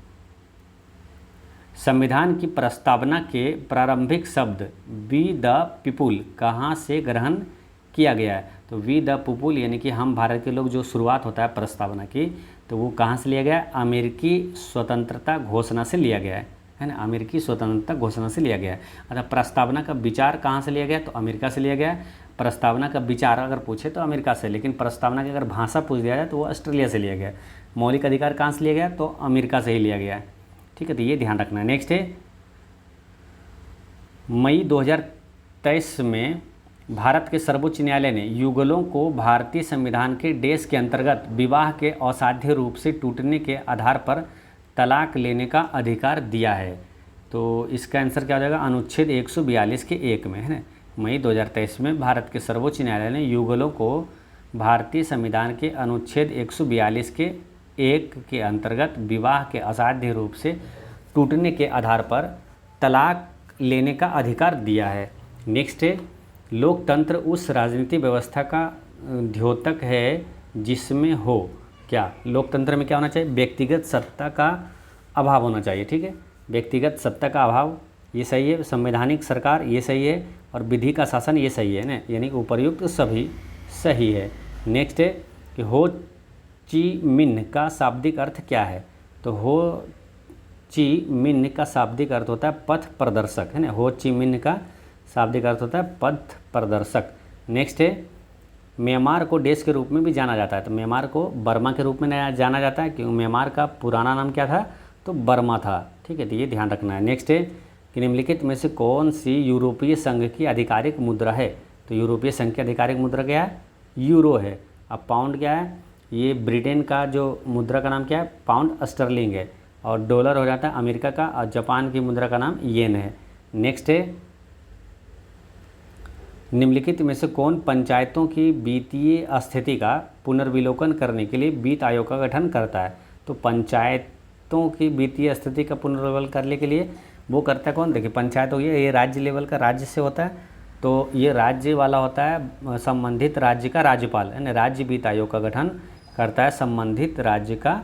संविधान की प्रस्तावना के प्रारंभिक शब्द वी द पीपुल कहाँ से ग्रहण किया गया है, तो वी द पीपुल यानी कि हम भारत के लोग जो शुरुआत होता है प्रस्तावना की, तो वो कहाँ से लिया गया है, अमेरिकी स्वतंत्रता घोषणा से लिया गया है ना, अमेरिकी स्वतंत्रता घोषणा से लिया गया है। अच्छा, प्रस्तावना का विचार कहाँ से लिया गया, तो अमेरिका से लिया गया है। प्रस्तावना का विचार अगर पूछे तो अमेरिका से, लेकिन प्रस्तावना की अगर भाषा पूछ दिया जाए तो वो ऑस्ट्रेलिया से लिया गया है। मौलिक अधिकार कहाँ से लिया गया, तो अमेरिका से ही लिया गया है, ठीक है, तो ये ध्यान रखना है। नेक्स्ट है मई 2023 में भारत के सर्वोच्च न्यायालय ने युगलों को भारतीय संविधान के डेश के अंतर्गत विवाह के असाध्य रूप से टूटने के आधार पर तलाक लेने का अधिकार दिया है, तो इसका आंसर क्या हो जाएगा, अनुच्छेद 142 के 1 में है ना। मई 2023 में भारत के सर्वोच्च न्यायालय ने युगलों को भारतीय संविधान के अनुच्छेद 142 के 1 के अंतर्गत विवाह के असाध्य रूप से टूटने के आधार पर तलाक लेने का अधिकार दिया है। नेक्स्ट है, लोकतंत्र उस राजनीतिक व्यवस्था का द्योतक है जिसमें हो क्या, लोकतंत्र में क्या होना चाहिए, व्यक्तिगत सत्ता का अभाव होना चाहिए। ठीक है, व्यक्तिगत सत्ता का अभाव ये सही है, संवैधानिक सरकार ये सही है, और विधि का शासन ये सही है ना, यानी उपर्युक्त सभी सही है। नेक्स्ट है कि हो ची मिन्ह का शाब्दिक अर्थ क्या है, तो हो ची मिन्ह का शाब्दिक अर्थ होता है पथ प्रदर्शक, है ना, हो ची मिन्ह का शाब्दिक अर्थ होता है पथ प्रदर्शक। नेक्स्ट है, म्यांमार को देश के रूप में भी जाना जाता है, तो म्यांमार को बर्मा के रूप में जाना जाता है क्योंकि म्यांमार का पुराना नाम क्या था, तो बर्मा था। ठीक है, तो ये ध्यान रखना है। नेक्स्ट है कि निम्नलिखित में से कौन सी यूरोपीय संघ की आधिकारिक मुद्रा है, तो यूरोपीय संघ की आधिकारिक मुद्रा क्या है, यूरो है। अब पाउंड क्या है, ये ब्रिटेन का जो मुद्रा का नाम क्या है, पाउंड स्टर्लिंग है, और डॉलर हो जाता है अमेरिका का, और जापान की मुद्रा का नाम येन है। नेक्स्ट है, निम्नलिखित में से कौन पंचायतों की वित्तीय स्थिति का पुनर्विलोकन करने के लिए वित्त आयोग का गठन करता है, तो पंचायतों की वित्तीय स्थिति का पुनर्विलोकन करने के लिए वो करता है कौन, देखिए पंचायत हो गया, ये राज्य लेवल का राज्य से होता है, तो ये राज्य वाला होता है संबंधित राज्य का राज्यपाल, यानी राज्य वित्त आयोग का गठन करता है संबंधित राज्य का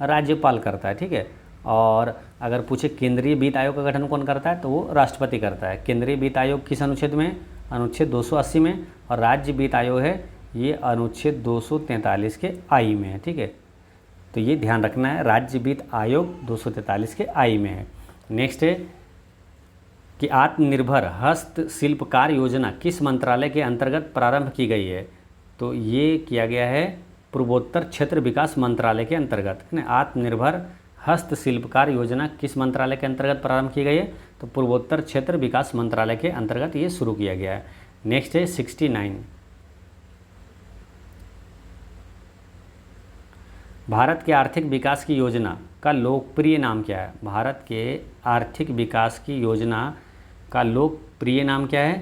राज्यपाल करता है। ठीक है, और अगर पूछे केंद्रीय वित्त आयोग का गठन कौन करता है, तो वो राष्ट्रपति करता है। केंद्रीय वित्त आयोग किस अनुच्छेद में, अनुच्छेद 280 में, और राज्य वित्त आयोग है ये अनुच्छेद 243 के आई में है। ठीक है, तो ये ध्यान रखना है, राज्य वित्त आयोग 243 के आई में है। नेक्स्ट है कि आत्मनिर्भर हस्तशिल्पकार योजना किस मंत्रालय के अंतर्गत प्रारंभ की गई है, तो ये किया गया है पूर्वोत्तर क्षेत्र विकास मंत्रालय के अंतर्गत। आत्मनिर्भर हस्तशिल्पकार योजना किस मंत्रालय के अंतर्गत प्रारंभ की गई है, तो पूर्वोत्तर क्षेत्र विकास मंत्रालय के अंतर्गत ये शुरू किया गया है। नेक्स्ट है 69, भारत के आर्थिक विकास की योजना का लोकप्रिय नाम क्या है, भारत के आर्थिक विकास की योजना का लोकप्रिय नाम क्या है,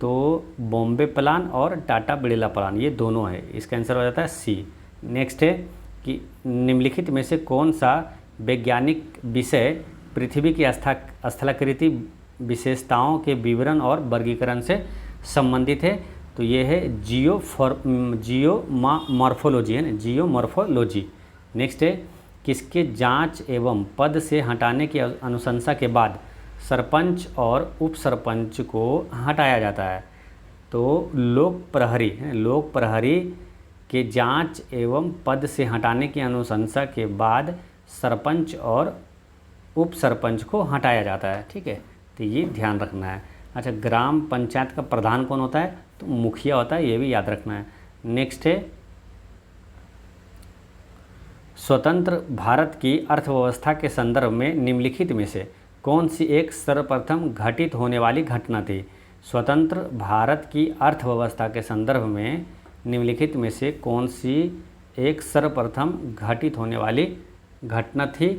तो बॉम्बे प्लान और टाटा बिरला प्लान, ये दोनों है, इसका आंसर हो जाता है सी। नेक्स्ट है कि निम्नलिखित में से कौन सा वैज्ञानिक विषय पृथ्वी की स्थलाकृति विशेषताओं के विवरण और वर्गीकरण से संबंधित है, तो ये है जियोमॉर्फोलॉजी, है ना, जियोमॉर्फोलॉजी। नेक्स्ट है किसके जांच एवं पद से हटाने की अनुशंसा के बाद सरपंच और उप सरपंच को हटाया जाता है, तो लोक प्रहरी के जांच एवं पद से हटाने की अनुशंसा के बाद सरपंच और उप सरपंच को हटाया जाता है। ठीक है, तो ये ध्यान रखना है। अच्छा, ग्राम पंचायत का प्रधान कौन होता है, तो मुखिया होता है, ये भी याद रखना है। नेक्स्ट है स्वतंत्र भारत की अर्थव्यवस्था के संदर्भ में निम्नलिखित में से कौन सी एक सर्वप्रथम घटित होने वाली घटना थी, स्वतंत्र भारत की अर्थव्यवस्था के संदर्भ में निम्नलिखित में से कौन सी एक सर्वप्रथम घटित होने वाली घटना थी,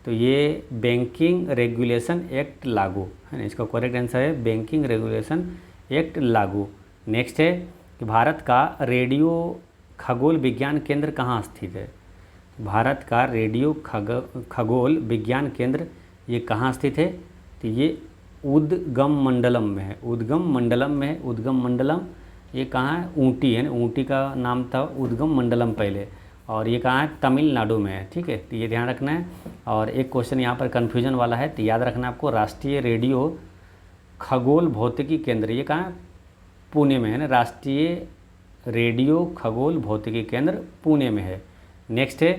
तो ये बैंकिंग रेगुलेशन एक्ट लागू है ना, इसका करेक्ट आंसर है बैंकिंग रेगुलेशन एक्ट लागू। नेक्स्ट है कि भारत का रेडियो खगोल विज्ञान केंद्र कहाँ स्थित है, भारत का रेडियो खगोल विज्ञान केंद्र ये कहाँ स्थित है, तो ये उद्गम मंडलम में है, उद्गम मंडलम में है। उद्गम मंडलम ये कहाँ है, ऊटी है ना, ऊटी का नाम था उद्गम मंडलम पहले, और ये कहाँ है, तमिलनाडु में है। ठीक है, तो ये ध्यान रखना है। और एक क्वेश्चन यहाँ पर कन्फ्यूजन वाला है, तो याद रखना आपको, राष्ट्रीय रेडियो खगोल भौतिकी केंद्र ये कहाँ है, पुणे में है ना, राष्ट्रीय रेडियो खगोल भौतिकी केंद्र पुणे में है। नेक्स्ट है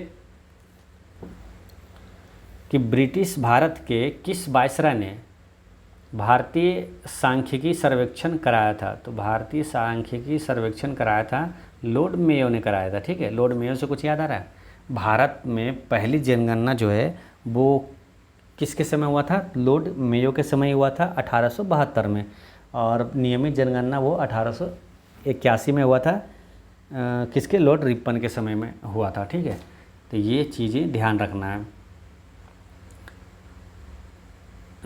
कि ब्रिटिश भारत के किस वायसराय ने भारतीय सांख्यिकी सर्वेक्षण कराया था, तो भारतीय सांख्यिकी सर्वेक्षण कराया था लॉर्ड मेयो ने कराया था। ठीक है, लॉर्ड मेयो से कुछ याद आ रहा है, भारत में पहली जनगणना जो है वो किसके समय हुआ था, लॉर्ड मेयो के समय हुआ था 1872 में, और नियमित जनगणना वो 1881 में हुआ था, किसके, लॉर्ड रिपन के समय में हुआ था। ठीक है, तो ये चीज़ें ध्यान रखना है।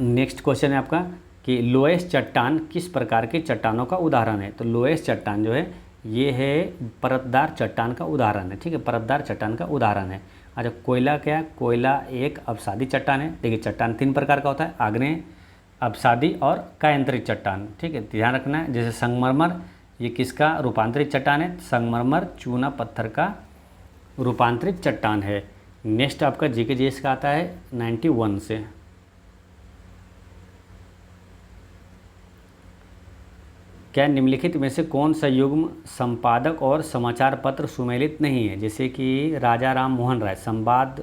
नेक्स्ट क्वेश्चन है आपका कि लोएस्ट चट्टान किस प्रकार की चट्टानों का उदाहरण है, तो लोएस्ट चट्टान जो है ये है परतदार चट्टान का उदाहरण है, ठीक है, परतदार चट्टान का उदाहरण है। अच्छा, कोयला क्या है? कोयला एक अपसादी चट्टान है। देखिए चट्टान 3 प्रकार का होता है, आग्नेय, अपसादी और कायांतरित चट्टान, ठीक है, ध्यान रखना है। जैसे संगमरमर, ये किसका रूपांतरित चट्टान है? संगमरमर चूना पत्थर का रूपांतरित चट्टान है। नेक्स्ट आपका जीके जीएस का आता है 91 से। क्या निम्नलिखित में से कौन सा युग्म संपादक और समाचार पत्र सुमेलित नहीं है? जैसे कि राजा राम मोहन राय संवाद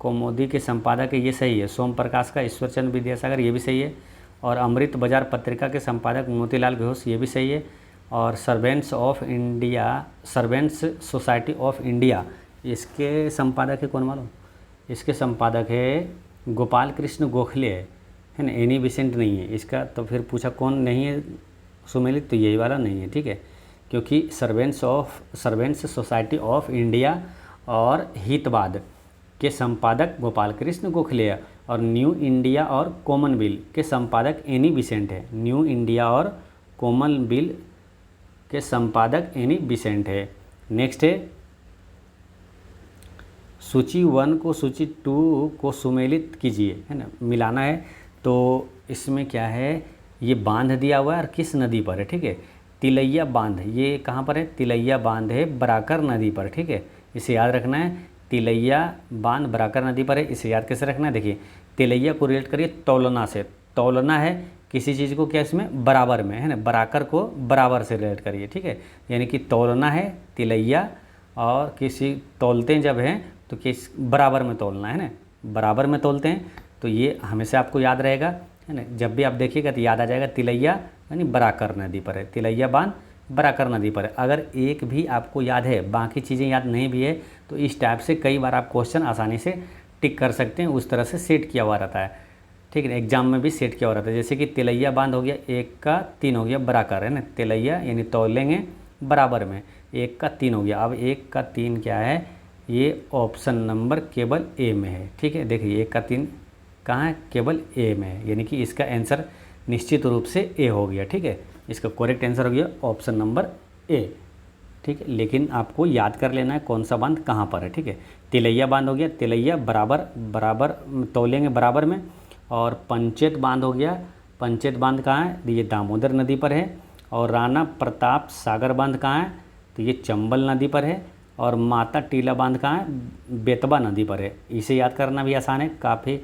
कौमुदी के संपादक है, ये सही है। सोम प्रकाश का ईश्वरचंद्र विद्यासागर, ये भी सही है। और अमृत बाजार पत्रिका के संपादक मोतीलाल घोष, ये भी सही है। और servants of India, servants society of India, इसके संपादक है कौन मालूम? इसके संपादक है गोपाल कृष्ण गोखले है ना, एनी बिसेंट नहीं है इसका। तो फिर पूछा कौन नहीं है सुमेलित, तो यही वाला नहीं है, ठीक है, क्योंकि सर्वेंट्स सोसाइटी ऑफ इंडिया और हितवाद के संपादक गोपाल कृष्ण गोखले है। और न्यू इंडिया और कॉमनवेल्थ के संपादक एनी बिसेंट है। न्यू इंडिया और कॉमनवेल्थ के संपादक एनी बिसेंट है। नेक्स्ट है सूची 1 को सूची 2 को सुमेलित कीजिए, है ना, मिलाना है। तो इसमें क्या है, ये बांध दिया हुआ है और किस नदी पर है, ठीक है, तिलैया बांध। ये कहाँ पर है? तिलैया बांध है बराकर नदी पर, ठीक है, इसे याद रखना है। तिलैया बांध बराकर नदी पर है, इसे याद कैसे रखना है? देखिए तिलैया को रिलेट करिए तौलना से। तौलना है किसी चीज़ को क्या इसमें बराबर में, है ना, बराकर को बराबर से रिलेट करिए, ठीक है, यानी कि तौलना है तिलैया, और किसी तौलते हैं जब हैं तो किस बराबर में तौलना है ना, बराबर में तौलते हैं। तो ये हमेशा आपको याद रहेगा, है ना, जब भी आप देखिएगा तो याद आ जाएगा तिलैया यानी बराकर नदी पर है, तिलैया बांध बराकर नदी पर है। अगर एक भी आपको याद है, बाकी चीज़ें याद नहीं भी है, तो इस टाइप से कई बार आप क्वेश्चन आसानी से टिक कर सकते हैं। उस तरह से सेट किया हुआ रहता है, ठीक है, एग्जाम में भी सेट किया हुआ रहता है। जैसे कि तिलैया बांध हो गया, 1 का 3 हो गया बराकर, है ना, तिलैया यानी तौलेंगे बराबर में, 1 का 3 हो गया। अब 1 का 3 क्या है? ये ऑप्शन नंबर केवल ए में है, ठीक है, देखिए 1 का 3 कहाँ है? केवल ए में है, यानी कि इसका आंसर निश्चित रूप से ए हो गया, ठीक है, इसका करेक्ट आंसर हो गया ऑप्शन नंबर ए, ठीक है। लेकिन आपको याद कर लेना है कौन सा बांध कहाँ पर है, ठीक है। तिलैया बांध हो गया, तिलैया बराबर तौलेंगे बराबर में। और पंचेत बांध हो गया, पंचेत बांध कहाँ है? ये दामोदर नदी पर है। और राणा प्रताप सागर बांध कहाँ है? तो ये चंबल नदी पर है। और माता टीला बांध कहाँ है? बेतवा नदी पर है। इसे याद करना भी आसान है, काफ़ी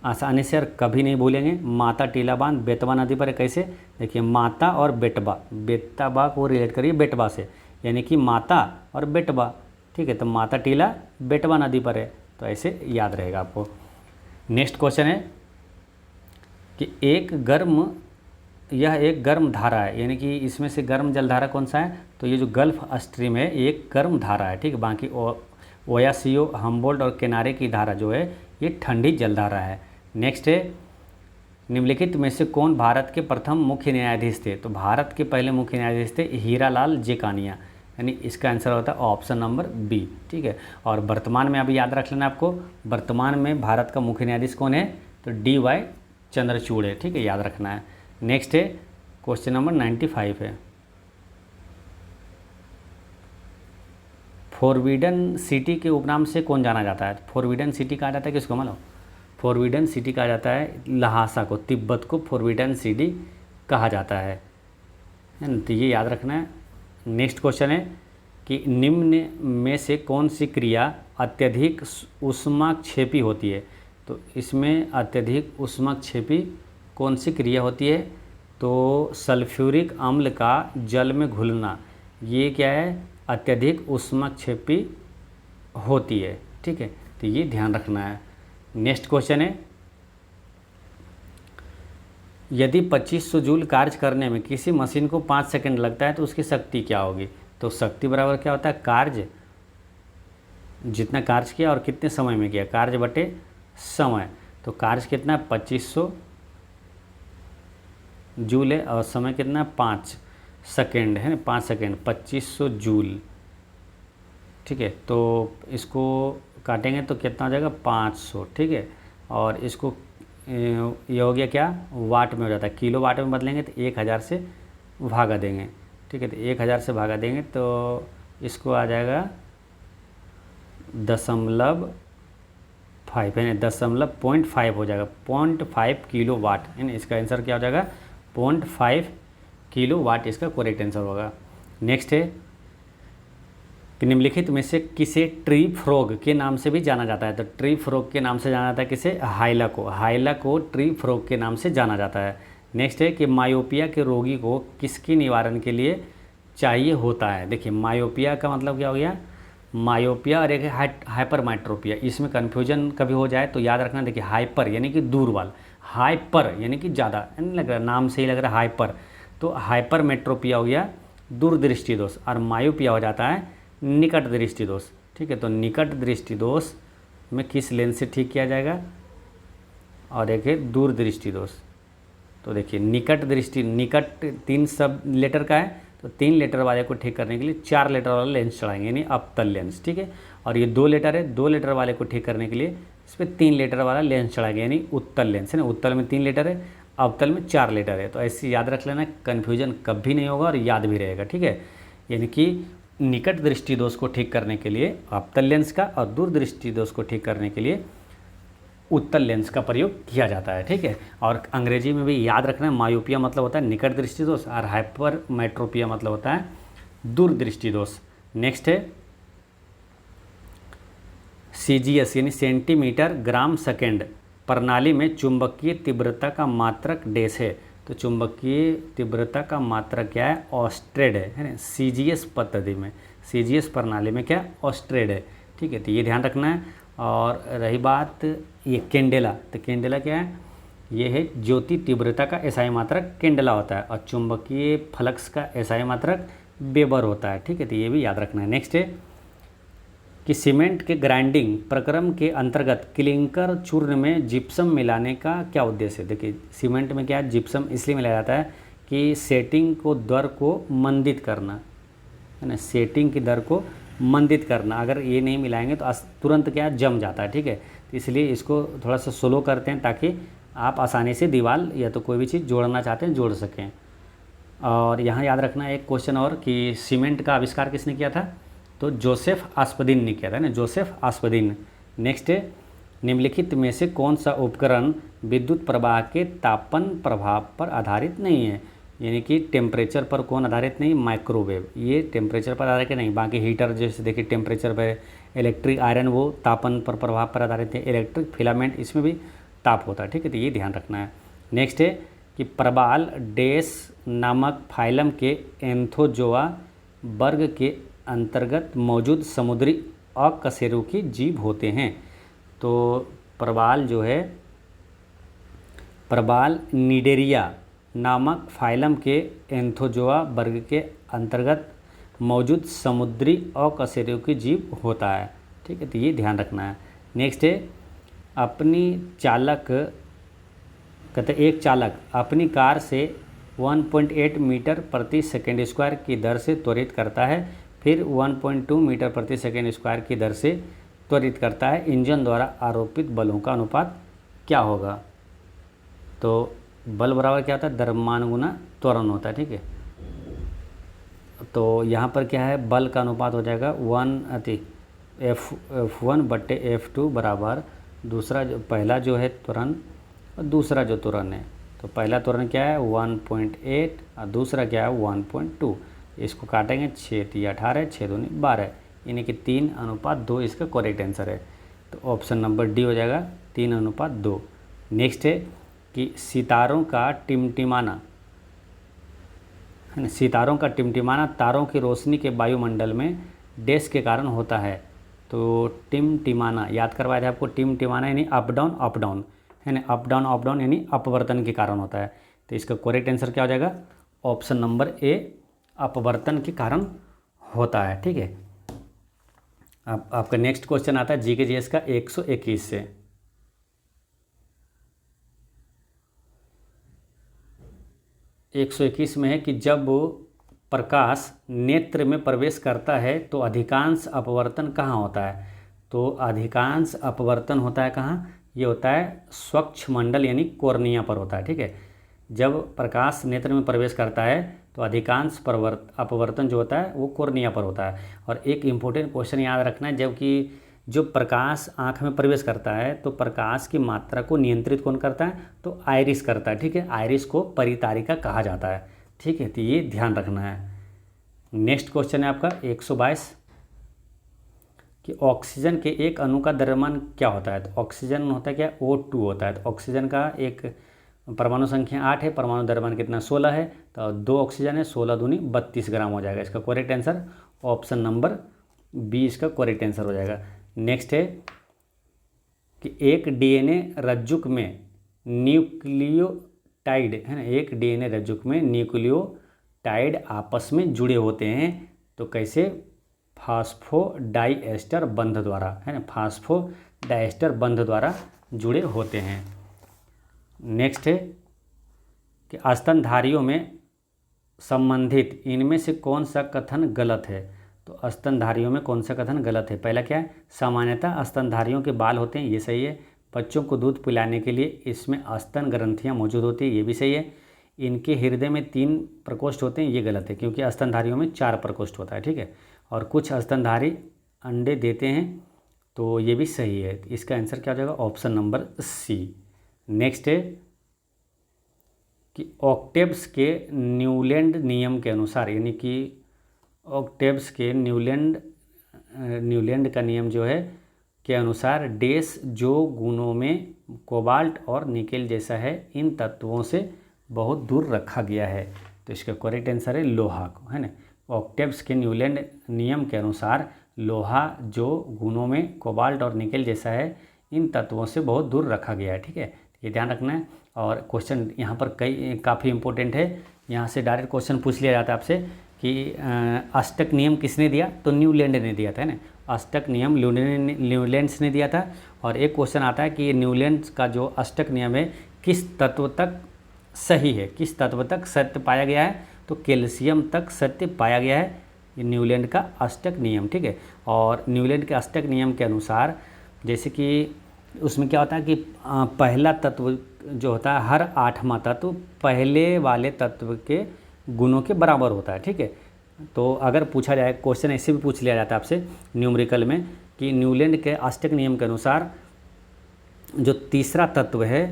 आसानी से, और कभी नहीं भूलेंगे। माता टीला बांध बेतवा नदी पर है। कैसे? देखिए माता और बेटवा, बेतवा को रिलेट करिए बेटवा से, यानी कि माता और बेटवा, ठीक है, तो माता टीला बेटवा नदी पर है, तो ऐसे याद रहेगा आपको। नेक्स्ट क्वेश्चन है कि यह एक गर्म धारा है, यानी कि इसमें से गर्म जलधारा कौन सा है? तो ये जो गल्फ स्ट्रीम है ये एक गर्म धारा है, ठीक है, बाकी ओयासियो, हम्बोल्ट और किनारे की धारा जो है ये ठंडी जलधारा है। नेक्स्ट है निम्नलिखित में से कौन भारत के प्रथम मुख्य न्यायाधीश थे? तो भारत के पहले मुख्य न्यायाधीश थे हीरालाल जेकानिया, यानी इसका आंसर होता है ऑप्शन नंबर बी, ठीक है। और वर्तमान में अभी याद रख लेना आपको, वर्तमान में भारत का मुख्य न्यायाधीश कौन है? तो DY चंद्रचूड़ है, ठीक है, याद रखना है। नेक्स्ट है क्वेश्चन नंबर 95 है, फॉरबिडन सिटी के उपनाम से कौन जाना जाता है? फॉरबिडन सिटी कहा जाता है किसको मालूम? फॉरबिडन सिटी कहा जाता है लहासा को, तिब्बत को फॉरबिडन सिटी कहा जाता है ना, तो ये याद रखना है। नेक्स्ट क्वेश्चन है कि निम्न में से कौन सी क्रिया अत्यधिक ऊष्माक्षेपी होती है? तो इसमें अत्यधिक ऊष्माक्षेपी कौन सी क्रिया होती है? तो सल्फ्यूरिक अम्ल का जल में घुलना, ये क्या है? अत्यधिक ऊष्माक्षेपी होती है, ठीक है, तो ये ध्यान रखना है। नेक्स्ट क्वेश्चन है यदि 2500 जूल कार्य करने में किसी मशीन को 5 सेकंड लगता है तो उसकी शक्ति क्या होगी? तो शक्ति बराबर क्या होता है? कार्य, जितना कार्य किया और कितने समय में किया, कार्य बटे समय। तो कार्य कितना है? 2500 जूल है, और समय कितना है? 5 सेकेंड है ना, 5 सेकेंड, 2500 जूल, ठीक है। तो इसको काटेंगे तो कितना हो जाएगा? 500, ठीक है। और इसको ये हो गया क्या? वाट में हो जाता है, किलो वाट में बदलेंगे तो 1000 से भागा देंगे, ठीक है। तो 1000 से भागा देंगे तो इसको आ जाएगा 0.5 यानी 0.5 हो जाएगा, 0.5 किलो वाट, यानी इसका आंसर क्या हो जाएगा 0.5 किलो वाट इसका करेक्ट आंसर होगा। नेक्स्ट है कि निम्नलिखित में से किसे ट्री फ्रॉग के नाम से भी जाना जाता है। तो ट्री फ्रॉग के नाम से जाना जाता है किसे, हाइला को ट्री फ्रॉग के नाम से जाना जाता है। नेक्स्ट है कि मायोपिया के रोगी को किसके निवारण के लिए चाहिए होता है। देखिए मायोपिया का मतलब क्या हो गया, मायोपिया और एक हाइपरमेट्रोपिया, इसमें कन्फ्यूजन कभी हो जाए तो याद रखना। देखिए हाइपर यानी कि दूर वाल, हाइपर यानी कि ज़्यादा, नहीं लग रहा नाम से ही लग रहा है हाइपर, तो हाइपरमेट्रोपिया हो गया दूरदृष्टि दोष, और मायोपिया हो जाता है निकट दृष्टि दोष। ठीक है, तो निकट दृष्टि दोष में किस लेंस से ठीक किया जाएगा, और देखिए दूर दृष्टि दोष। तो देखिए निकट दृष्टि, निकट 3 सब लेटर का है, तो 3 लेटर वाले को ठीक करने के लिए 4 लेटर वाला लेंस चढ़ाएंगे, यानी अवतल लेंस। ठीक है, और ये 2 लेटर है, 2 लेटर वाले को ठीक करने के लिए इस पर 3 लेटर वाला लेंस चढ़ाएंगे, यानी उत्तल लेंस है ना। उत्तल में 3 लेटर है, अवतल में 4 लेटर है। तो ऐसे याद रख लेना, कन्फ्यूजन कभी नहीं होगा और याद भी रहेगा। ठीक है, यानी कि निकट दृष्टि दोष को ठीक करने के लिए अवतल लेंस का, और दूर दृष्टि दोष को ठीक करने के लिए उत्तल लेंस का प्रयोग किया जाता है। ठीक है, और अंग्रेजी में भी याद रखना, मायोपिया मतलब होता है निकट दृष्टि दोष, और हाइपरमेट्रोपिया मतलब होता है दूर दृष्टि दोष। नेक्स्ट है CGS यानी सेंटीमीटर ग्राम सेकेंड प्रणाली में चुंबकीय तीव्रता का मात्रक डैश है। तो चुंबकीय तीव्रता का मात्रक क्या है, ऑस्ट्रेड है ना। CGS पद्धति में, CGS प्रणाली में क्या, ऑस्ट्रेड है। ठीक है, तो ये ध्यान रखना है। और रही बात ये कैंडेला, तो कैंडेला क्या है, ये है ज्योति तीव्रता का एसआई मात्रक कैंडेला होता है, और चुंबकीय फ्लक्स का एसआई मात्रक वेबर होता है। ठीक है, तो ये भी याद रखना है। नेक्स्ट है कि सीमेंट के ग्राइंडिंग प्रक्रम के अंतर्गत क्लिंकर चूर्ण में जिप्सम मिलाने का क्या उद्देश्य है। देखिए सीमेंट में क्या है, जिप्सम इसलिए मिलाया जाता है कि सेटिंग को दर को मंदित करना है ना, सेटिंग की दर को मंदित करना। अगर ये नहीं मिलाएंगे तो तुरंत क्या जम जाता है। ठीक है, तो इसलिए इसको थोड़ा सा स्लो करते हैं ताकि आप आसानी से दीवार या तो कोई भी चीज़ जोड़ना चाहते हैं जोड़ सकें। और यहाँ याद रखना एक क्वेश्चन और कि सीमेंट का आविष्कार किसने किया था, तो जोसेफ आस्पदिन ने किया था ना, जोसेफ आस्पदिन। नेक्स्ट है निम्नलिखित में से कौन सा उपकरण विद्युत प्रवाह के तापन प्रभाव पर आधारित नहीं है, यानी कि टेम्परेचर पर कौन आधारित नहीं, माइक्रोवेव। ये टेम्परेचर पर आधारित नहीं, बाकी हीटर जैसे देखिए टेम्परेचर पर, इलेक्ट्रिक आयरन वो तापन पर प्रभाव पर आधारित है, इलेक्ट्रिक फिलामेंट इसमें भी ताप होता है। ठीक है, तो ये ध्यान रखना है। नेक्स्ट है कि प्रबाल डैश नामक फाइलम के एंथोजोआ वर्ग के अंतर्गत मौजूद समुद्री अकशेरुकी जीव होते हैं। तो प्रबाल जो है, प्रबाल निडेरिया नामक फाइलम के एंथोजोआ वर्ग के अंतर्गत मौजूद समुद्री अकशेरुकी जीव होता है। ठीक है, तो ये ध्यान रखना है। नेक्स्ट है अपनी चालक, कहते एक चालक अपनी कार से 1.8 मीटर प्रति सेकेंड स्क्वायर की दर से त्वरित करता है, फिर 1.2 मीटर प्रति सेकेंड स्क्वायर की दर से त्वरित करता है। इंजन द्वारा आरोपित बलों का अनुपात क्या होगा। तो बल बराबर क्या होता है, द्रव्यमान त्वरण होता है। ठीक है, तो यहाँ पर क्या है, बल का अनुपात हो जाएगा F1 बट्टे F2 बराबर दूसरा जो पहला जो है त्वरण और दूसरा जो त्वरण है। तो पहला त्वरण क्या है 1.8 और दूसरा क्या है 1.2। इसको काटेंगे 6 × 18, 6 दूनी 12, यानी कि 3:2 इसका करेक्ट आंसर है। तो ऑप्शन नंबर डी हो जाएगा 3:2। नेक्स्ट है कि सितारों का टिमटिमाना है ना, सितारों का टिमटिमाना तारों की रोशनी के वायुमंडल में डैश के कारण होता है। तो टिमटिमाना याद करवाया था आपको, टिमटिमाना यानी अप डाउन है ना, अप डाउन यानी अपवर्तन के कारण होता है। तो इसका करेक्ट आंसर क्या हो जाएगा, ऑप्शन नंबर ए अपवर्तन के कारण होता है। ठीक है, अब आपका नेक्स्ट क्वेश्चन आता है जीके जीएस का 121 से। एक 121 में है कि जब प्रकाश नेत्र में प्रवेश करता है तो अधिकांश अपवर्तन कहाँ होता है। तो अधिकांश अपवर्तन होता है कहाँ, ये होता है स्वच्छ मंडल यानी कॉर्निया पर होता है। ठीक है, जब प्रकाश नेत्र में प्रवेश करता है तो अधिकांश अपवर्तन जो होता है वो कॉर्निया पर होता है। और एक इम्पोर्टेंट क्वेश्चन याद रखना है, जबकि जो प्रकाश आँख में प्रवेश करता है तो प्रकाश की मात्रा को नियंत्रित कौन करता है, तो आइरिस करता है, ठीक है। आइरिस को परितारिका कहा जाता है, ठीक है, तो ये ध्यान रखना है। नेक्स्ट क्वेश्चन है आपका 122 कि ऑक्सीजन के एक अणु का द्रव्यमान क्या होता है। तो ऑक्सीजन होता है क्या, O2 होता है। तो ऑक्सीजन का एक परमाणु संख्या 8 है, परमाणु द्रव्यमान कितना 16 है, तो 2 ऑक्सीजन है, 16 दूनी 32 ग्राम हो जाएगा। इसका correct answer option number B इसका करेक्ट आंसर हो जाएगा। नेक्स्ट है कि एक डीएनए रज्जुक में न्यूक्लियोटाइड है ना, एक डीएनए रज्जुक में न्यूक्लियोटाइड आपस में जुड़े होते हैं तो कैसे, फास्फोडाइएस्टर बंध द्वारा, है ना, फास्फोडाइएस्टर बंध द्वारा जुड़े होते हैं। नेक्स्ट है कि स्तनधारियों में संबंधित इनमें से कौन सा कथन गलत है। तो स्तनधारियों में कौन सा कथन गलत है। पहला क्या है, सामान्यतः स्तनधारियों के बाल होते हैं, ये सही है। बच्चों को दूध पिलाने के लिए इसमें स्तन ग्रंथियाँ मौजूद होती है, ये भी सही है। इनके हृदय में 3 प्रकोष्ठ होते हैं, ये गलत है, क्योंकि स्तनधारियों में 4 प्रकोष्ठ होता है, ठीक है। और कुछ स्तनधारी अंडे देते हैं, तो ये भी सही है। इसका आंसर क्या हो जाएगा, ऑप्शन नंबर सी। नेक्स्ट है कि ऑक्टेव्स के न्यूलैंड नियम के अनुसार, यानी कि ऑक्टेव्स के न्यूलैंड का नियम जो है के अनुसार डैश जो गुणों में कोबाल्ट और निकेल जैसा है, इन तत्वों से बहुत दूर रखा गया है। तो इसका करेक्ट आंसर है लोहा, है ना। ऑक्टेव्स के न्यूलैंड नियम के अनुसार लोहा जो गुणों में कोबाल्ट और निकेल जैसा है, इन तत्वों से बहुत दूर रखा गया है, ठीक है, ये ध्यान रखना है। और क्वेश्चन यहाँ पर काफ़ी इंपॉर्टेंट है, यहाँ से डायरेक्ट क्वेश्चन पूछ लिया जाता है आपसे कि अष्टक नियम किसने दिया, तो न्यूलैंड ने दिया था, है ना। अष्टक नियम न्यूलैंड्स ने दिया था। और एक क्वेश्चन आता है कि ये न्यूलैंड्स का जो अष्टक नियम है किस तत्व तक सही है, किस तत्व तक सत्य पाया गया है, तो कैल्शियम तक सत्य पाया गया है, ये न्यूलैंड का अष्टक नियम, ठीक है। और न्यूलैंड के अष्टक नियम के अनुसार जैसे कि उसमें क्या होता है कि पहला तत्व जो होता है, हर 8वां तत्व पहले वाले तत्व के गुणों के बराबर होता है, ठीक है। तो अगर पूछा जाए, क्वेश्चन ऐसे भी पूछ लिया जाता है आपसे न्यूमेरिकल में कि न्यूलैंड के अष्टक नियम के अनुसार जो तीसरा तत्व है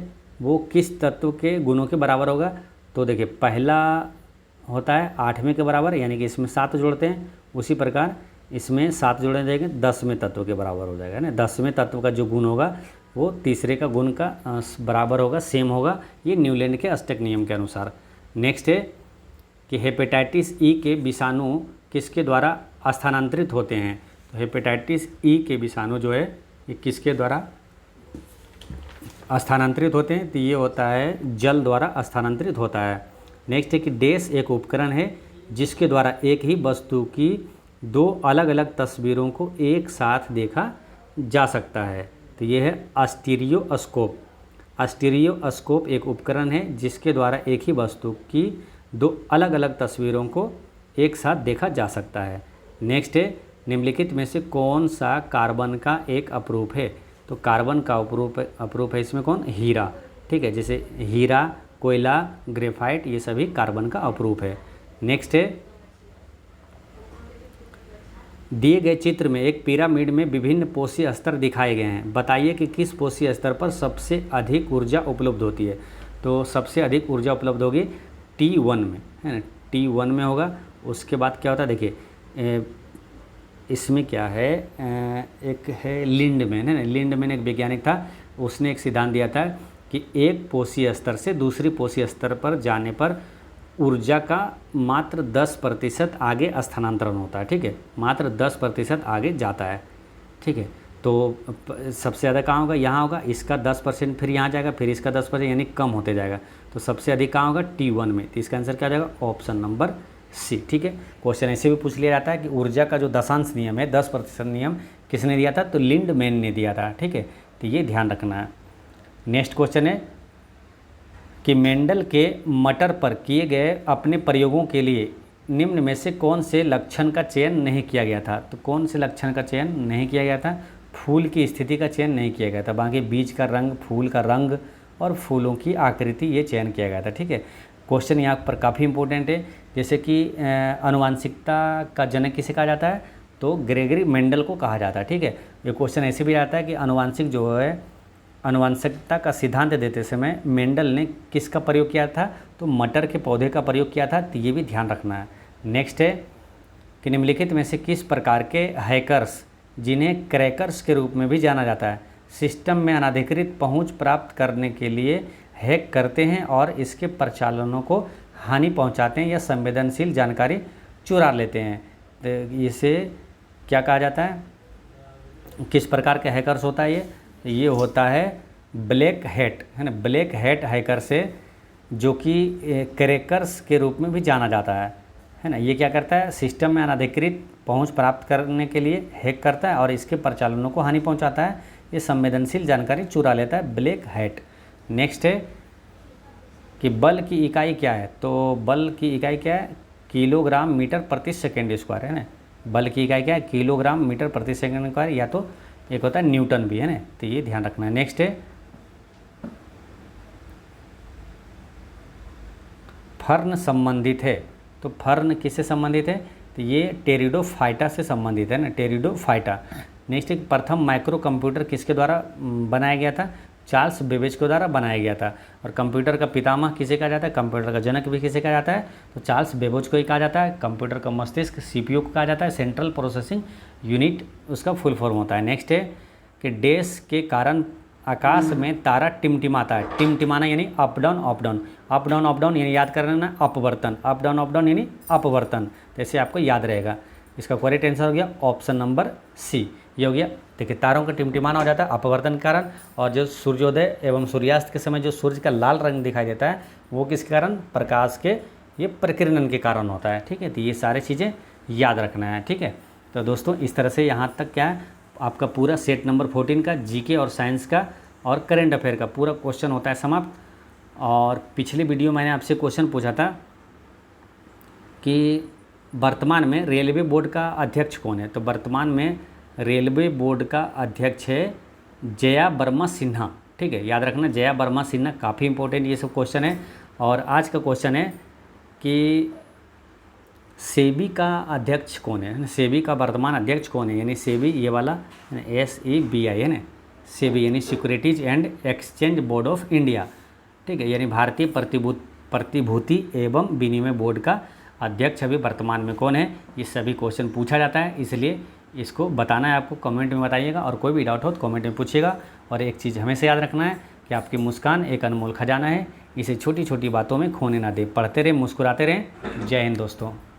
वो किस तत्व के गुणों के बराबर होगा। तो देखिए, पहला होता है 8वें के बराबर, यानी कि इसमें 7 जोड़ते हैं, उसी प्रकार इसमें 7 जोड़ने जाएंगे 10वें तत्व के बराबर हो जाएगा ना। 10वें तत्व का जो गुण होगा वो तीसरे का गुण का बराबर होगा, सेम होगा, ये न्यूलैंड के अष्टक नियम के अनुसार। नेक्स्ट है कि हेपेटाइटिस ई के विषाणु किसके द्वारा स्थानांतरित होते हैं। तो हेपेटाइटिस ई के विषाणु जो है ये किसके द्वारा स्थानांतरित होते हैं, तो ये होता है जल द्वारा स्थानांतरित होता है। नेक्स्ट है कि डैश एक उपकरण है जिसके द्वारा एक ही वस्तु की 2 अलग अलग तस्वीरों को एक साथ देखा जा सकता है। तो ये है स्टीरियोस्कोप। स्टीरियोस्कोप एक उपकरण है जिसके द्वारा एक ही वस्तु की 2 अलग अलग तस्वीरों को एक साथ देखा जा सकता है। नेक्स्ट है निम्नलिखित में से कौन सा कार्बन का एक अपरूप है। तो कार्बन का अपरूप है इसमें कौन, हीरा, ठीक है। जैसे हीरा, कोयला, ग्रेफाइट, ये सभी कार्बन का अपरूप है। नेक्स्ट है दिए गए चित्र में एक पिरामिड में विभिन्न पोषी स्तर दिखाए गए हैं, बताइए कि किस पोषी स्तर पर सबसे अधिक ऊर्जा उपलब्ध होती है। तो सबसे अधिक ऊर्जा उपलब्ध होगी T1 में, है ना, T1 में होगा। उसके बाद क्या होता है, देखिए इसमें क्या है, एक है लिंडमैन, है ना। लिंडमैन एक वैज्ञानिक था, उसने एक सिद्धांत दिया था कि एक पोषी स्तर से दूसरी पोषी स्तर पर जाने पर ऊर्जा का मात्र 10% आगे स्थानांतरण होता है, ठीक है, मात्र 10% आगे जाता है, ठीक है। तो सबसे ज़्यादा कहाँ होगा, यहाँ होगा, इसका 10%, फिर यहाँ जाएगा, फिर इसका 10%, यानी कम होते जाएगा। तो सबसे अधिक कहाँ होगा, T1 में। तो इसका आंसर क्या हो जाएगा, ऑप्शन नंबर सी, ठीक है। क्वेश्चन ऐसे भी पूछ लिया जाता है कि ऊर्जा का जो दशांश नियम है, 10% नियम किसने दिया था, तो लिंडमैन ने दिया था, ठीक है। तो ये ध्यान रखना है। नेक्स्ट क्वेश्चन है कि मेंडल के मटर पर किए गए अपने प्रयोगों के लिए निम्न में से कौन से लक्षण का चयन नहीं किया गया था। तो कौन से लक्षण का चयन नहीं किया गया था, फूल की स्थिति का चयन नहीं किया गया था, बाकी बीज का रंग, फूल का रंग और फूलों की आकृति ये चयन किया गया था। ठीक है, क्वेश्चन यहाँ पर काफ़ी इंपॉर्टेंट है। जैसे कि आनुवांशिकता का जनक किसे कहा जाता है, तो ग्रेगरी मेंडल को कहा जाता है। ठीक है, ये क्वेश्चन ऐसे भी आता है कि आनुवांशिकता का सिद्धांत देते समय मेंडल ने किसका प्रयोग किया था, तो मटर के पौधे का प्रयोग किया था। तो ये भी ध्यान रखना है। नेक्स्ट है कि निम्नलिखित में से किस प्रकार के हैकर्स, जिन्हें क्रैकर्स के रूप में भी जाना जाता है, सिस्टम में अनधिकृत पहुंच प्राप्त करने के लिए हैक करते हैं और इसके प्रचालनों को हानि पहुंचाते हैं या संवेदनशील जानकारी चुरा लेते हैं। तो इसे क्या कहा जाता है, किस प्रकार के हैकर्स होता है ये होता है ब्लैक हैट, है ना। ब्लैक हैट हैकर से, जो कि क्रैकर्स के रूप में भी जाना जाता है ना। ये क्या करता है, सिस्टम में अनधिकृत पहुंच प्राप्त करने के लिए हैक करता है और इसके प्रचालनों को हानि पहुंचाता है, ये संवेदनशील जानकारी चुरा लेता है, ब्लैक हैट। नेक्स्ट है कि बल की इकाई क्या है, तो बल की इकाई क्या है, किलोग्राम मीटर प्रति सेकेंड स्क्वायर, है ना। बल की इकाई क्या है, किलोग्राम मीटर प्रति सेकेंड स्क्वायर, या तो एक होता है न्यूटन भी, है ना। तो ये ध्यान रखना है। नेक्स्ट है फर्न संबंधित है, तो फर्न किससे संबंधित है, तो ये टेरिडोफाइटा से संबंधित है ना, टेरिडोफाइटा। नेक्स्ट एक प्रथम माइक्रो कंप्यूटर किसके द्वारा बनाया गया था, चार्ल्स बेबेज के द्वारा बनाया गया था। और कंप्यूटर का पितामह किसे कहा जाता है, कंप्यूटर का जनक भी किसे कहा जाता है, तो चार्ल्स बेबेज को ही कहा जाता है। कंप्यूटर का मस्तिष्क सीपीयू को कहा जाता है, सेंट्रल प्रोसेसिंग यूनिट उसका फुल फॉर्म होता है। नेक्स्ट है कि डैश के कारण आकाश में तारा टिमटिमाता है। टिमटिमाना यानी up down up down, up down up down यानी याद कर लेना अपवर्तन, अप डाउन यानी अपवर्तन। तो ऐसे आपको याद रहेगा। इसका करेक्ट आंसर हो गया ऑप्शन नंबर सी, ये हो गया। देखिए तारों का टिमटिमाना हो जाता है अपवर्तन के कारण, और जो सूर्योदय एवं सूर्यास्त के समय जो सूर्य का लाल रंग दिखाई देता है वो किसके कारण, प्रकाश के ये प्रकीर्णन के कारण होता है। ठीक है, तो ये सारी चीज़ें याद रखना है। ठीक है, तो दोस्तों इस तरह से यहाँ तक क्या है आपका पूरा सेट नंबर 14 का जीके और साइंस का और करंट अफेयर का पूरा क्वेश्चन होता है समाप्त। और पिछली वीडियो मैंने आपसे क्वेश्चन पूछा था कि वर्तमान में रेलवे बोर्ड का अध्यक्ष कौन है, तो वर्तमान में रेलवे बोर्ड का अध्यक्ष है जया वर्मा सिन्हा। ठीक है, याद रखना जया वर्मा सिन्हा, काफ़ी इंपॉर्टेंट ये सब क्वेश्चन है। और आज का क्वेश्चन है कि सेबी का अध्यक्ष कौन है, सेबी का वर्तमान अध्यक्ष कौन है, यानी सेबी ये वाला SEBI है ना, सेबी यानी securities and exchange board of India. ठीक है, यानी भारतीय प्रतिभूति एवं विनिमय बोर्ड का अध्यक्ष अभी वर्तमान में कौन है, ये सभी क्वेश्चन पूछा जाता है, इसलिए इसको बताना है आपको। कमेंट में बताइएगा और कोई भी डाउट हो तो कमेंट में पूछिएगा। और एक चीज़ हमेशा याद रखना है कि आपकी मुस्कान एक अनमोल खजाना है, इसे छोटी छोटी बातों में खोने ना दे। पढ़ते रहें, मुस्कुराते रहें। जय हिंद दोस्तों।